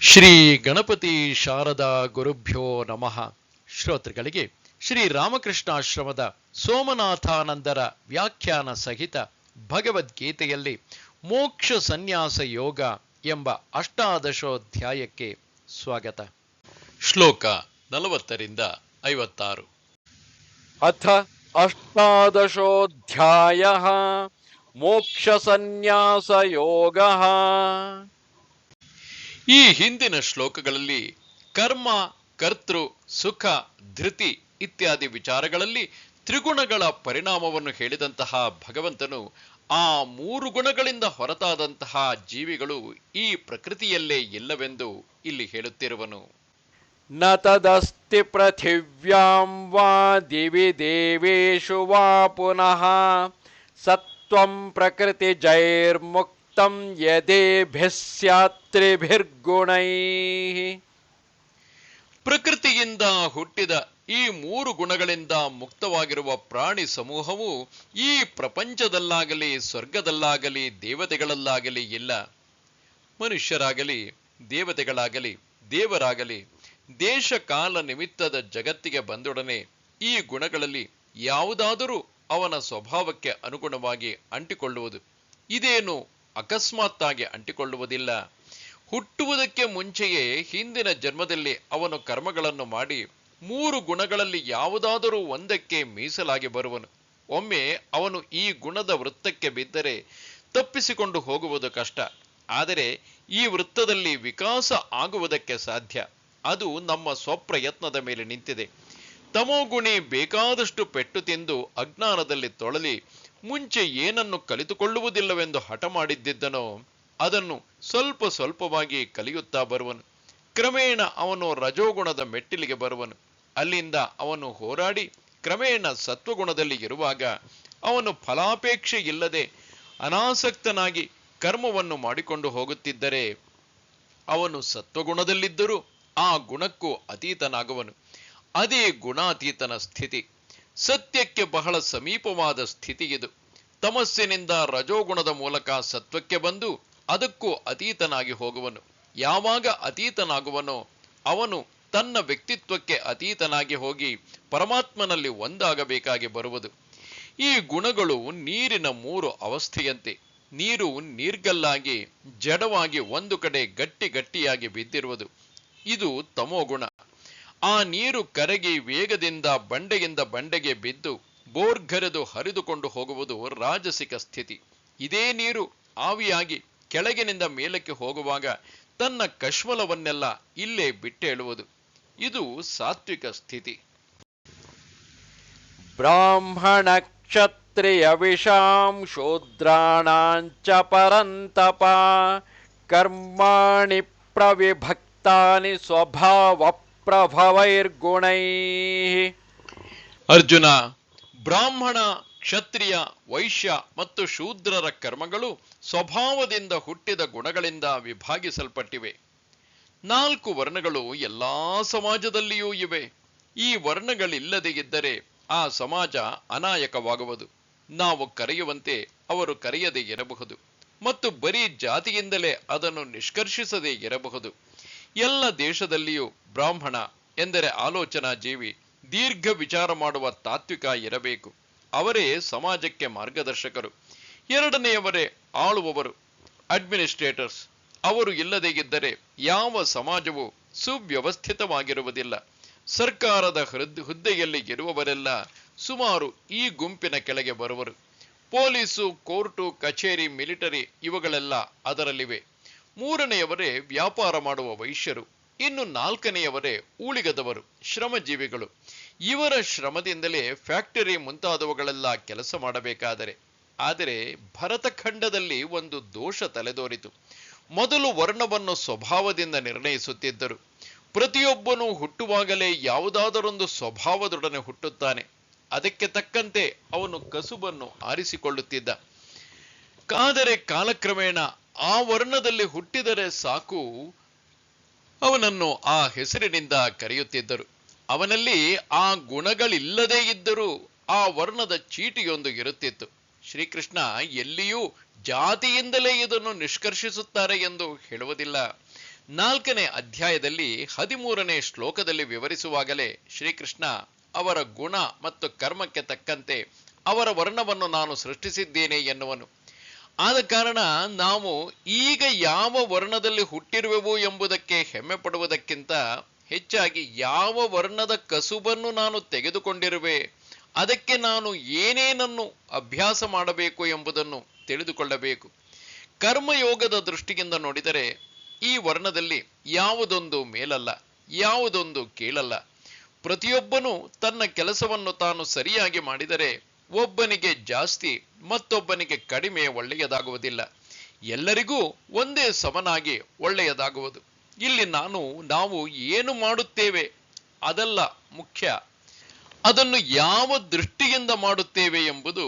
ಶ್ರೀ ಗಣಪತಿ ಶಾರದಾ ಗುರುಭ್ಯೋ ನಮಃ. ಶ್ರೋತೃಗಳಿಗೆ ಶ್ರೀ ರಾಮಕೃಷ್ಣಾಶ್ರಮದ ಸೋಮನಾಥಾನಂದರ ವ್ಯಾಖ್ಯಾನ ಸಹಿತ ಭಗವದ್ಗೀತೆಯಲ್ಲಿ ಮೋಕ್ಷ ಸನ್ಯಾಸ ಯೋಗ ಎಂಬ ಅಷ್ಟಾದಶೋಧ್ಯಾಯಕ್ಕೆ ಸ್ವಾಗತ. ಶ್ಲೋಕ 40-56. ಅಥ ಅಷ್ಟಾದಶೋಧ್ಯಾಯಃ ಮೋಕ್ಷ ಸನ್ಯಾಸ ಯೋಗಃ. ಈ ಹಿಂದಿನ ಶ್ಲೋಕಗಳಲ್ಲಿ ಕರ್ಮ, ಕರ್ತೃ, ಸುಖ, ಧೃತಿ ಇತ್ಯಾದಿ ವಿಚಾರಗಳಲ್ಲಿ ತ್ರಿಗುಣಗಳ ಪರಿಣಾಮವನ್ನು ಹೇಳಿದಂತಹ ಭಗವಂತನು ಆ ಮೂರು ಗುಣಗಳಿಂದ ಹೊರತಾದಂತಹ ಜೀವಿಗಳು ಈ ಪ್ರಕೃತಿಯಲ್ಲೇ ಇಲ್ಲವೆಂದು ಇಲ್ಲಿ ಹೇಳುತ್ತಿರುವನು. ನ ತದಸ್ತಿ ಪೃಥಿವ್ಯಾಂ ವಾ ದಿವಿ ದೇವೇಶು ವಾ ಪುನಃ ಸತ್ವಂ ಪ್ರಕೃತಿ ಜೈರ್ಮುಕ್ತ ಯದೇಭಿಸ್ಯಾತ್ರಿಭಿರ್ಗುಣೈಃ. ಪ್ರಕೃತಿಯಿಂದ ಹುಟ್ಟಿದ ಈ ಮೂರು ಗುಣಗಳಿಂದ ಮುಕ್ತವಾಗಿರುವ ಪ್ರಾಣಿ ಸಮೂಹವು ಈ ಪ್ರಪಂಚದಲ್ಲಾಗಲಿ ಸ್ವರ್ಗದಲ್ಲಾಗಲಿ ದೇವತೆಗಳಲ್ಲಾಗಲಿ ಇಲ್ಲ. ಮನುಷ್ಯರಾಗಲಿ ದೇವತೆಗಳಾಗಲಿ ದೇವರಾಗಲಿ ದೇಶ ಕಾಲ ನಿಮಿತ್ತದ ಜಗತ್ತಿಗೆ ಬಂದೊಡನೆ ಈ ಗುಣಗಳಲ್ಲಿ ಯಾವುದಾದರೂ ಅವನ ಸ್ವಭಾವಕ್ಕೆ ಅನುಗುಣವಾಗಿ ಅಂಟಿಕೊಳ್ಳುವುದು. ಇದೇನು ಅಕಸ್ಮಾತ್ತಾಗಿ ಅಂಟಿಕೊಳ್ಳುವುದಿಲ್ಲ. ಹುಟ್ಟುವುದಕ್ಕೆ ಮುಂಚೆಯೇ ಹಿಂದಿನ ಜನ್ಮದಲ್ಲಿ ಅವನು ಕರ್ಮಗಳನ್ನು ಮಾಡಿ ಮೂರು ಗುಣಗಳಲ್ಲಿ ಯಾವುದಾದರೂ ಒಂದಕ್ಕೆ ಮೀಸಲಾಗಿ ಬರುವನು. ಒಮ್ಮೆ ಅವನು ಈ ಗುಣದ ವೃತ್ತಕ್ಕೆ ಬಿದ್ದರೆ ತಪ್ಪಿಸಿಕೊಂಡು ಹೋಗುವುದು ಕಷ್ಟ. ಆದರೆ ಈ ವೃತ್ತದಲ್ಲಿ ವಿಕಾಸ ಆಗುವುದಕ್ಕೆ ಸಾಧ್ಯ. ಅದು ನಮ್ಮ ಸ್ವಪ್ರಯತ್ನದ ಮೇಲೆ ನಿಂತಿದೆ. ತಮೋಗುಣಿ ಬೇಕಾದಷ್ಟು ಪೆಟ್ಟು ತಿಂದು ಅಜ್ಞಾನದಲ್ಲಿ ತೊಳಲಿ ಮುಂಚೆ ಏನನ್ನು ಕಲಿತುಕೊಳ್ಳುವುದಿಲ್ಲವೆಂದು ಹಠ ಮಾಡಿದ್ದನೋ ಅದನ್ನು ಸ್ವಲ್ಪ ಸ್ವಲ್ಪವಾಗಿ ಕಲಿಯುತ್ತಾ ಬರುವನು. ಕ್ರಮೇಣ ಅವನು ರಜೋಗುಣದ ಮೆಟ್ಟಿಲಿಗೆ ಬರುವನು. ಅಲ್ಲಿಂದ ಅವನು ಹೋರಾಡಿ ಕ್ರಮೇಣ ಸತ್ವಗುಣದಲ್ಲಿ ಇರುವಾಗ ಅವನು ಫಲಾಪೇಕ್ಷೆ ಇಲ್ಲದೆ ಅನಾಸಕ್ತನಾಗಿ ಕರ್ಮವನ್ನು ಮಾಡಿಕೊಂಡು ಹೋಗುತ್ತಿದ್ದರೆ ಅವನು ಸತ್ವಗುಣದಲ್ಲಿದ್ದರೂ ಆ ಗುಣಕ್ಕೂ ಅತೀತನಾಗುವನು. ಅದೇ ಗುಣಾತೀತನ ಸ್ಥಿತಿ. ಸತ್ಯಕ್ಕೆ ಬಹಳ ಸಮೀಪವಾದ ಸ್ಥಿತಿ ಇದು. ತಮಸ್ಸಿನಿಂದ ರಜೋಗುಣದ ಮೂಲಕ ಸತ್ವಕ್ಕೆ ಬಂದು ಅದಕ್ಕೂ ಅತೀತನಾಗಿ ಹೋಗುವನು. ಯಾವಾಗ ಅತೀತನಾಗುವನೋ ಅವನು ತನ್ನ ವ್ಯಕ್ತಿತ್ವಕ್ಕೆ ಅತೀತನಾಗಿ ಹೋಗಿ ಪರಮಾತ್ಮನಲ್ಲಿ ಒಂದಾಗಬೇಕಾಗಿ ಬರುವುದು. ಈ ಗುಣಗಳು ನೀರಿನ ಮೂರು ಅವಸ್ಥೆಯಂತೆ. ನೀರು ನೀರ್ಗಲ್ಲಾಗಿ ಜಡವಾಗಿ ಒಂದು ಕಡೆ ಗಟ್ಟಿಯಾಗಿ ಬಿದ್ದಿರುವುದು. ಇದು ತಮೋಗುಣ. ಆ ನೀರು ಕರಗಿ ವೇಗದಿಂದ ಬಂಡೆಯಿಂದ ಬಂಡೆಗೆ ಬಿದ್ದು ಬೋರ್ಗರೆದು ಹರಿದುಕೊಂಡು ಹೋಗುವುದು ರಾಜಸಿಕ ಸ್ಥಿತಿ. ಇದೇ ನೀರು ಆವಿಯಾಗಿ ಕೆಳಗಿನಿಂದ ಮೇಲಕ್ಕೆ ಹೋಗುವಾಗ ತನ್ನ ಕಶ್ಮಲವನ್ನೆಲ್ಲ ಇಲ್ಲೇ ಬಿಟ್ಟೇಳುವುದು. ಇದು ಸಾತ್ವಿಕ ಸ್ಥಿತಿ. ಬ್ರಾಹ್ಮಣ ಕ್ಷತ್ರಿಯ ವಿಷಾಂ ಶೂದ್ರಾಣಾಂಚ ಪರಂತಪ ಕರ್ಮಾಣಿ ಪ್ರವಿಭಕ್ತಾನಿ ಸ್ವಭಾವ ಪ್ರಭವೈರ್ಗುಣೈಃ. ಅರ್ಜುನ, ಬ್ರಾಹ್ಮಣ, ಕ್ಷತ್ರಿಯ, ವೈಶ್ಯ ಮತ್ತು ಶೂದ್ರರ ಕರ್ಮಗಳು ಸ್ವಭಾವದಿಂದ ಹುಟ್ಟಿದ ಗುಣಗಳಿಂದ ವಿಭಾಗಿಸಲ್ಪಟ್ಟಿವೆ. 4 ವರ್ಣಗಳು ಎಲ್ಲಾ ಸಮಾಜದಲ್ಲಿಯೂ ಇವೆ. ಈ ವರ್ಣಗಳಿಲ್ಲದೆ ಇದ್ದರೆ ಆ ಸಮಾಜ ಅನಾಯಕವಾಗುವುದು. ನಾವು ಕರೆಯುವಂತೆ ಅವರು ಕರೆಯದೇ ಇರಬಹುದು ಮತ್ತು ಬರೀ ಜಾತಿಯಿಂದಲೇ ಅದನ್ನು ನಿಷ್ಕರ್ಷಿಸದೇ ಇರಬಹುದು. ಎಲ್ಲ ದೇಶದಲ್ಲಿಯೂ ಬ್ರಾಹ್ಮಣ ಎಂದರೆ ಆಲೋಚನಾ ಜೀವಿ, ದೀರ್ಘ ವಿಚಾರ ಮಾಡುವ ತಾತ್ವಿಕ ಇರಬೇಕು. ಅವರೇ ಸಮಾಜಕ್ಕೆ ಮಾರ್ಗದರ್ಶಕರು. ಎರಡನೆಯವರೇ ಆಳುವವರು, ಅಡ್ಮಿನಿಸ್ಟ್ರೇಟರ್ಸ್. ಅವರು ಇಲ್ಲದೇ ಇದ್ದರೆ ಯಾವ ಸಮಾಜವೂ ಸುವ್ಯವಸ್ಥಿತವಾಗಿರುವುದಿಲ್ಲ. ಸರ್ಕಾರದ ಹುದ್ದೆಯಲ್ಲಿ ಇರುವವರೆಲ್ಲ ಸುಮಾರು ಈ ಗುಂಪಿನ ಕೆಳಗೆ ಬರುವರು. ಪೊಲೀಸು, ಕೋರ್ಟು, ಕಚೇರಿ, ಮಿಲಿಟರಿ ಇವುಗಳೆಲ್ಲ ಅದರಲ್ಲಿವೆ. ಮೂರನೆಯವರೇ ವ್ಯಾಪಾರ ಮಾಡುವ ವೈಶ್ಯರು. ಇನ್ನು 4ನೆಯವರೇ ಊಳಿಗದವರು, ಶ್ರಮಜೀವಿಗಳು. ಇವರ ಶ್ರಮದಿಂದಲೇ ಫ್ಯಾಕ್ಟರಿ ಮುಂತಾದವುಗಳೆಲ್ಲ ಕೆಲಸ ಮಾಡಬೇಕಾದರೆ. ಆದರೆ ಭರತಖಂಡದಲ್ಲಿ ಒಂದು ದೋಷ ತಲೆದೋರಿತು. ಮೊದಲು ವರ್ಣವನ್ನು ಸ್ವಭಾವದಿಂದ ನಿರ್ಣಯಿಸುತ್ತಿದ್ದರು. ಪ್ರತಿಯೊಬ್ಬನೂ ಹುಟ್ಟುವಾಗಲೇ ಯಾವುದಾದರೊಂದು ಸ್ವಭಾವದೊಡನೆ ಹುಟ್ಟುತ್ತಾನೆ. ಅದಕ್ಕೆ ತಕ್ಕಂತೆ ಅವನು ಕಸುಬನ್ನು ಆರಿಸಿಕೊಳ್ಳುತ್ತಿದ್ದ. ಆದರೆ ಕಾಲಕ್ರಮೇಣ ಆ ವರ್ಣದಲ್ಲಿ ಹುಟ್ಟಿದರೆ ಸಾಕು, ಅವನನ್ನು ಆ ಹೆಸರಿನಿಂದ ಕರೆಯುತ್ತಿದ್ದರು. ಅವನಲ್ಲಿ ಆ ಗುಣಗಳಿಲ್ಲದೇ ಇದ್ದರೂ ಆ ವರ್ಣದ ಚೀಟಿಯೊಂದು ಇರುತ್ತಿತ್ತು. ಶ್ರೀಕೃಷ್ಣ ಎಲ್ಲಿಯೂ ಜಾತಿಯಿಂದಲೇ ಇದನ್ನು ನಿಷ್ಕರ್ಷಿಸುತ್ತಾರೆ ಎಂದು ಹೇಳುವುದಿಲ್ಲ. 4ನೇ ಅಧ್ಯಾಯದಲ್ಲಿ 13ನೇ ಶ್ಲೋಕದಲ್ಲಿ ವಿವರಿಸುವಾಗಲೇ ಶ್ರೀಕೃಷ್ಣ ಅವರ ಗುಣ ಮತ್ತು ಕರ್ಮಕ್ಕೆ ತಕ್ಕಂತೆ ಅವರ ವರ್ಣವನ್ನು ನಾನು ಸೃಷ್ಟಿಸಿದ್ದೇನೆ ಎನ್ನುವನು. ಆದ ಕಾರಣ ನಾವು ಈಗ ಯಾವ ವರ್ಣದಲ್ಲಿ ಹುಟ್ಟಿರುವೆವು ಎಂಬುದಕ್ಕೆ ಹೆಮ್ಮೆ ಪಡುವುದಕ್ಕಿಂತ ಹೆಚ್ಚಾಗಿ ಯಾವ ವರ್ಣದ ಕಸುಬನ್ನು ನಾನು ತೆಗೆದುಕೊಂಡಿರುವೆ, ಅದಕ್ಕೆ ನಾನು ಏನೇನನ್ನು ಅಭ್ಯಾಸ ಮಾಡಬೇಕು ಎಂಬುದನ್ನು ತಿಳಿದುಕೊಳ್ಳಬೇಕು. ಕರ್ಮಯೋಗದ ದೃಷ್ಟಿಯಿಂದ ನೋಡಿದರೆ ಈ ವರ್ಣದಲ್ಲಿ ಯಾವುದೊಂದು ಮೇಲಲ್ಲ, ಯಾವುದೊಂದು ಕೀಳಲ್ಲ. ಪ್ರತಿಯೊಬ್ಬನೂ ತನ್ನ ಕೆಲಸವನ್ನು ತಾನು ಸರಿಯಾಗಿ ಮಾಡಿದರೆ ಒಬ್ಬನಿಗೆ ಜಾಸ್ತಿ ಮತ್ತೊಬ್ಬನಿಗೆ ಕಡಿಮೆ ಒಳ್ಳೆಯದಾಗುವುದಿಲ್ಲ. ಎಲ್ಲರಿಗೂ ಒಂದೇ ಸಮನಾಗಿ ಒಳ್ಳೆಯದಾಗುವುದು. ಇಲ್ಲಿ ನಾವು ಏನು ಮಾಡುತ್ತೇವೆ ಅದಲ್ಲ ಮುಖ್ಯ, ಅದನ್ನು ಯಾವ ದೃಷ್ಟಿಯಿಂದ ಮಾಡುತ್ತೇವೆ ಎಂಬುದು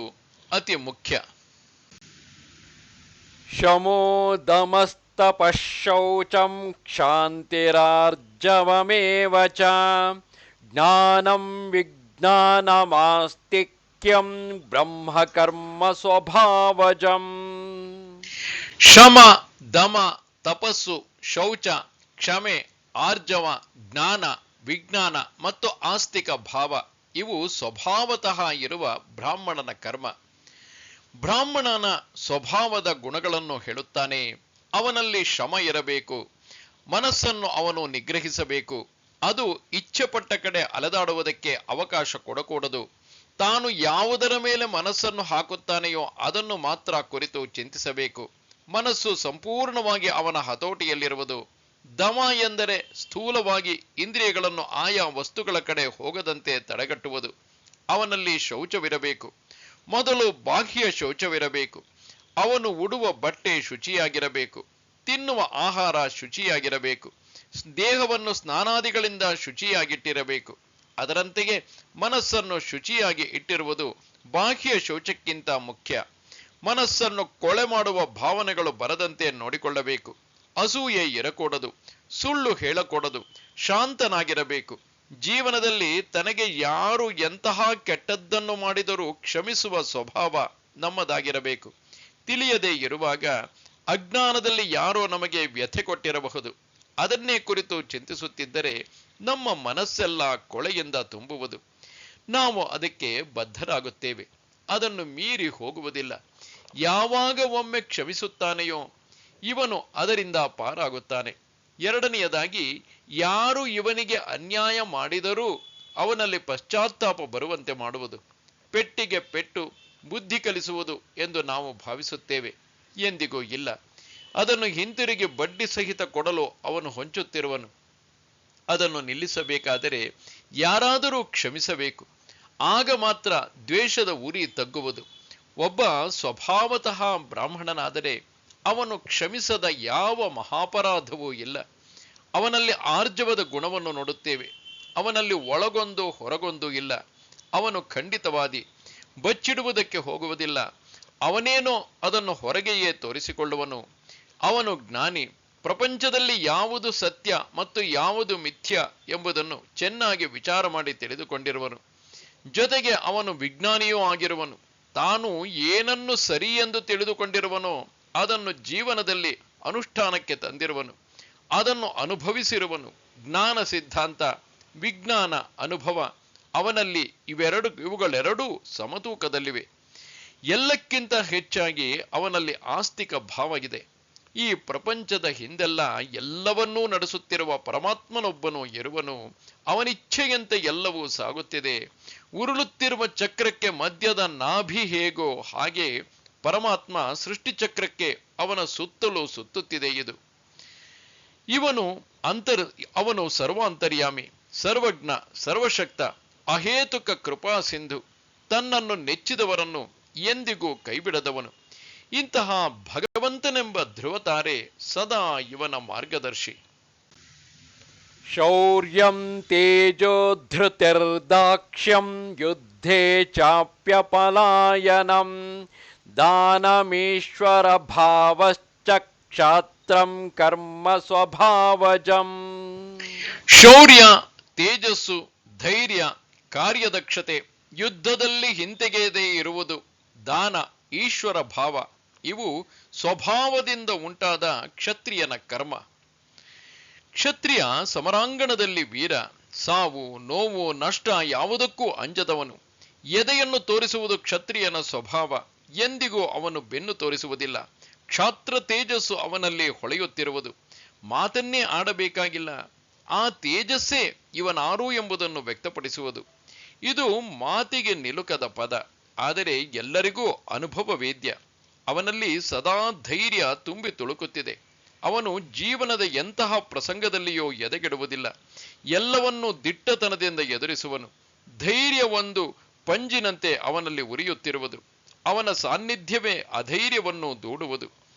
ಅತಿ ಮುಖ್ಯ. ಶಮೋ ದಮಸ್ತಪಃ ಶೌಚಂ ಕ್ಷಾಂತಿರಾರ್ಜವಮೇವ ಚ ಜ್ಞಾನಂ ವಿಜ್ಞಾನಮಾಸ್ತಿಕ್ಯಂ ಬ್ರಹ್ಮಕರ್ಮ ಸ್ವಭಾವಜಂ. ಶಮ, ದಮ, ತಪಸ್ಸು, ಶೌಚ, ಕ್ಷಮೆ, ಆರ್ಜವ, ಜ್ಞಾನ, ವಿಜ್ಞಾನ ಮತ್ತು ಆಸ್ತಿಕ ಭಾವ ಇವು ಸ್ವಭಾವತಃ ಇರುವ ಬ್ರಾಹ್ಮಣನ ಕರ್ಮ. ಬ್ರಾಹ್ಮಣನ ಸ್ವಭಾವದ ಗುಣಗಳನ್ನು ಹೇಳುತ್ತಾನೆ. ಅವನಲ್ಲಿ ಶ್ರಮ ಇರಬೇಕು, ಮನಸ್ಸನ್ನು ಅವನು ನಿಗ್ರಹಿಸಬೇಕು, ಅದು ಇಚ್ಛೆಪಟ್ಟ ಕಡೆ ಅಲೆದಾಡುವುದಕ್ಕೆ ಅವಕಾಶ ಕೊಡಕೂಡದು. ತಾನು ಯಾವುದರ ಮೇಲೆ ಮನಸ್ಸನ್ನು ಹಾಕುತ್ತಾನೆಯೋ ಅದನ್ನು ಮಾತ್ರ ಕುರಿತು ಚಿಂತಿಸಬೇಕು. ಮನಸ್ಸು ಸಂಪೂರ್ಣವಾಗಿ ಅವನ ಹತೋಟಿಯಲ್ಲಿರುವುದು. ದಮ ಎಂದರೆ ಸ್ಥೂಲವಾಗಿ ಇಂದ್ರಿಯಗಳನ್ನು ಆಯಾ ವಸ್ತುಗಳ ಕಡೆ ಹೋಗದಂತೆ ತಡೆಗಟ್ಟುವುದು. ಅವನಲ್ಲಿ ಶೌಚವಿರಬೇಕು. ಮೊದಲು ಬಾಹ್ಯ ಶೌಚವಿರಬೇಕು. ಅವನು ಉಡುವ ಬಟ್ಟೆ ಶುಚಿಯಾಗಿರಬೇಕು, ತಿನ್ನುವ ಆಹಾರ ಶುಚಿಯಾಗಿರಬೇಕು, ದೇಹವನ್ನು ಸ್ನಾನಾದಿಗಳಿಂದ ಶುಚಿಯಾಗಿಟ್ಟಿರಬೇಕು. ಅದರಂತೆಯೇ ಮನಸ್ಸನ್ನು ಶುಚಿಯಾಗಿ ಇಟ್ಟಿರುವುದು ಬಾಹ್ಯ ಶೌಚಕ್ಕಿಂತ ಮುಖ್ಯ. ಮನಸ್ಸನ್ನು ಕೊಳೆ ಮಾಡುವ ಭಾವನೆಗಳು ಬರದಂತೆ ನೋಡಿಕೊಳ್ಳಬೇಕು. ಅಸೂಯೆ ಇರಕೂಡದು, ಸುಳ್ಳು ಹೇಳಕೂಡದು, ಶಾಂತನಾಗಿರಬೇಕು. ಜೀವನದಲ್ಲಿ ತನಗೆ ಯಾರು ಎಂತಹ ಕೆಟ್ಟದ್ದನ್ನು ಮಾಡಿದರೂ ಕ್ಷಮಿಸುವ ಸ್ವಭಾವ ನಮ್ಮದಾಗಿರಬೇಕು. ತಿಳಿಯದೇ ಇರುವಾಗ ಅಜ್ಞಾನದಲ್ಲಿ ಯಾರೋ ನಮಗೆ ವ್ಯಥೆ ಕೊಟ್ಟಿರಬಹುದು. ಅದನ್ನೇ ಕುರಿತು ಚಿಂತಿಸುತ್ತಿದ್ದರೆ ನಮ್ಮ ಮನಸ್ಸೆಲ್ಲ ಕೊಳೆಯಿಂದ ತುಂಬುವುದು. ನಾವು ಅದಕ್ಕೆ ಬದ್ಧರಾಗುತ್ತೇವೆ, ಅದನ್ನು ಮೀರಿ ಹೋಗುವುದಿಲ್ಲ. ಯಾವಾಗ ಒಮ್ಮೆ ಕ್ಷಮಿಸುತ್ತಾನೆಯೋ ಇವನು ಅದರಿಂದ ಪಾರಾಗುತ್ತಾನೆ. ಎರಡನೆಯದಾಗಿ, ಯಾರು ಇವನಿಗೆ ಅನ್ಯಾಯ ಮಾಡಿದರೂ ಅವನಲ್ಲಿ ಪಶ್ಚಾತ್ತಾಪ ಬರುವಂತೆ ಮಾಡುವುದು. ಪೆಟ್ಟಿಗೆ ಪೆಟ್ಟು ಬುದ್ಧಿ ಕಲಿಸುವುದು ಎಂದು ನಾವು ಭಾವಿಸುತ್ತೇವೆ. ಎಂದಿಗೂ ಇಲ್ಲ. ಅದನ್ನು ಹಿಂತಿರುಗಿ ಬಡ್ಡಿ ಸಹಿತ ಕೊಡಲು ಅವನು ಹೊಂಚುತ್ತಿರುವನು. ಅದನ್ನು ನಿಲ್ಲಿಸಬೇಕಾದರೆ ಯಾರಾದರೂ ಕ್ಷಮಿಸಬೇಕು. ಆಗ ಮಾತ್ರ ದ್ವೇಷದ ಉರಿ ತಗ್ಗುವುದು. ಒಬ್ಬ ಸ್ವಭಾವತಃ ಬ್ರಾಹ್ಮಣನಾದರೆ ಅವನು ಕ್ಷಮಿಸದ ಯಾವ ಮಹಾಪರಾಧವೂ ಇಲ್ಲ. ಅವನಲ್ಲಿ ಆರ್ಜವದ ಗುಣವನ್ನು ನೋಡುತ್ತೇವೆ. ಅವನಲ್ಲಿ ಒಳಗೊಂದು ಹೊರಗೊಂದು ಇಲ್ಲ. ಅವನು ಖಂಡಿತವಾದಿ, ಬಚ್ಚಿಡುವುದಕ್ಕೆ ಹೋಗುವುದಿಲ್ಲ. ಅವನೇನೋ ಅದನ್ನು ಹೊರಗೆಯೇ ತೋರಿಸಿಕೊಳ್ಳುವನು. ಅವನು ಜ್ಞಾನಿ. ಪ್ರಪಂಚದಲ್ಲಿ ಯಾವುದು ಸತ್ಯ ಮತ್ತು ಯಾವುದು ಮಿಥ್ಯ ಎಂಬುದನ್ನು ಚೆನ್ನಾಗಿ ವಿಚಾರ ಮಾಡಿ ತಿಳಿದುಕೊಂಡಿರುವನು. ಜೊತೆಗೆ ಅವನು ವಿಜ್ಞಾನಿಯೂ ಆಗಿರುವನು. ತಾನು ಏನನ್ನು ಸರಿ ಎಂದು ತಿಳಿದುಕೊಂಡಿರುವನೋ ಅದನ್ನು ಜೀವನದಲ್ಲಿ ಅನುಷ್ಠಾನಕ್ಕೆ ತಂದಿರುವನು. ಅದನ್ನು ಅನುಭವಿಸಿರುವನು. ಜ್ಞಾನ ಸಿದ್ಧಾಂತ, ವಿಜ್ಞಾನ ಅನುಭವ ಅವನಲ್ಲಿ ಇವುಗಳೆರಡೂ ಸಮತೂಕದಲ್ಲಿವೆ. ಎಲ್ಲಕ್ಕಿಂತ ಹೆಚ್ಚಾಗಿ ಅವನಲ್ಲಿ ಆಸ್ತಿಕ ಭಾವ ಇದೆ. ಈ ಪ್ರಪಂಚದ ಹಿಂದೆಲ್ಲ ಎಲ್ಲವನ್ನೂ ನಡೆಸುತ್ತಿರುವ ಪರಮಾತ್ಮನೊಬ್ಬನು ಇರುವನು. ಅವನಿಚ್ಛೆಯಂತೆ ಎಲ್ಲವೂ ಸಾಗುತ್ತಿದೆ. ಉರುಳುತ್ತಿರುವ ಚಕ್ರಕ್ಕೆ ಮಧ್ಯದ ನಾಭಿ ಹೇಗೋ ಹಾಗೆ ಪರಮಾತ್ಮ ಸೃಷ್ಟಿಚಕ್ರಕ್ಕೆ ಅವನ ಸುತ್ತಲೂ ಸುತ್ತುತ್ತಿದೆ. ಅವನು ಸರ್ವಾಂತರ್ಯಾಮಿ, ಸರ್ವಜ್ಞ, ಸರ್ವಶಕ್ತ, ಅಹೇತುಕ ಕೃಪಾ ಸಿಂಧು. ತನ್ನನ್ನು ನೆಚ್ಚಿದವರನ್ನು ಎಂದಿಗೂ ಕೈಬಿಡದವನು. ಇಂತಹ ಭಗವಂತನೆಂಬ ಧ್ರುವತಾರೆ ಸದಾ ಇವನ ಮಾರ್ಗದರ್ಶಿ. ಶೌರ್ಯಂ ತೇಜೋ ಧೃತಿರ್ದಾಕ್ಷ್ಯಂ ಯುದ್ಧೇ ಚಾಪ್ಯಪಲಾಯನಂ ದಾನಮೀಶ್ವರ ಭಾವಶ್ಚ ಕ್ಷಾತ್ರಂ ಕರ್ಮ ಸ್ವಭಾವಜಂ. ಶೌರ್ಯ, ತೇಜಸ್ಸು, ಧೈರ್ಯ, ಕಾರ್ಯದಕ್ಷತೆ, ಯುದ್ಧದಲ್ಲಿ ಹಿಂತೆಗೆಯದೇ ಇರುವುದು, ದಾನ, ಈಶ್ವರ ಭಾವ ಇವು ಸ್ವಭಾವದಿಂದ ಉಂಟಾದ ಕ್ಷತ್ರಿಯನ ಕರ್ಮ. ಕ್ಷತ್ರಿಯ ಸಮರಾಂಗಣದಲ್ಲಿ ವೀರ. ಸಾವು, ನೋವು, ನಷ್ಟ ಯಾವುದಕ್ಕೂ ಅಂಜದವನು. ಎದೆಯನ್ನು ತೋರಿಸುವುದು ಕ್ಷತ್ರಿಯನ ಸ್ವಭಾವ. ಎಂದಿಗೂ ಅವನು ಬೆನ್ನು ತೋರಿಸುವುದಿಲ್ಲ. ಕ್ಷಾತ್ರ ತೇಜಸ್ಸು ಅವನಲ್ಲಿ ಹೊಳೆಯುತ್ತಿರುವುದು. ಮಾತನ್ನೇ ಆಡಬೇಕಾಗಿಲ್ಲ, ಆ ತೇಜಸ್ಸೇ ಇವನಾರು ಎಂಬುದನ್ನು ವ್ಯಕ್ತಪಡಿಸುವುದು. ಇದು ಮಾತಿಗೆ ನಿಲುಕದ ಪದ, ಆದರೆ ಎಲ್ಲರಿಗೂ ಅನುಭವ ವೇದ್ಯ. ಅವನಲ್ಲಿ ಸದಾ ಧೈರ್ಯ ತುಂಬಿ ತುಳುಕುತ್ತಿದೆ. ಅವನು ಜೀವನದ ಎಂತಹ ಪ್ರಸಂಗದಲ್ಲಿಯೂ ಎದೆಗೆಡುವುದಿಲ್ಲ. ಎಲ್ಲವನ್ನೂ ದಿಟ್ಟತನದಿಂದ ಎದುರಿಸುವನು. ಧೈರ್ಯ ಒಂದು ಪಂಜಿನಂತೆ ಅವನಲ್ಲಿ ಉರಿಯುತ್ತಿರುವುದು. ಅವನ ಸಾನ್ನಿಧ್ಯವೇ ಅಧೈರ್ಯವನ್ನು ದೂಡುವುದು.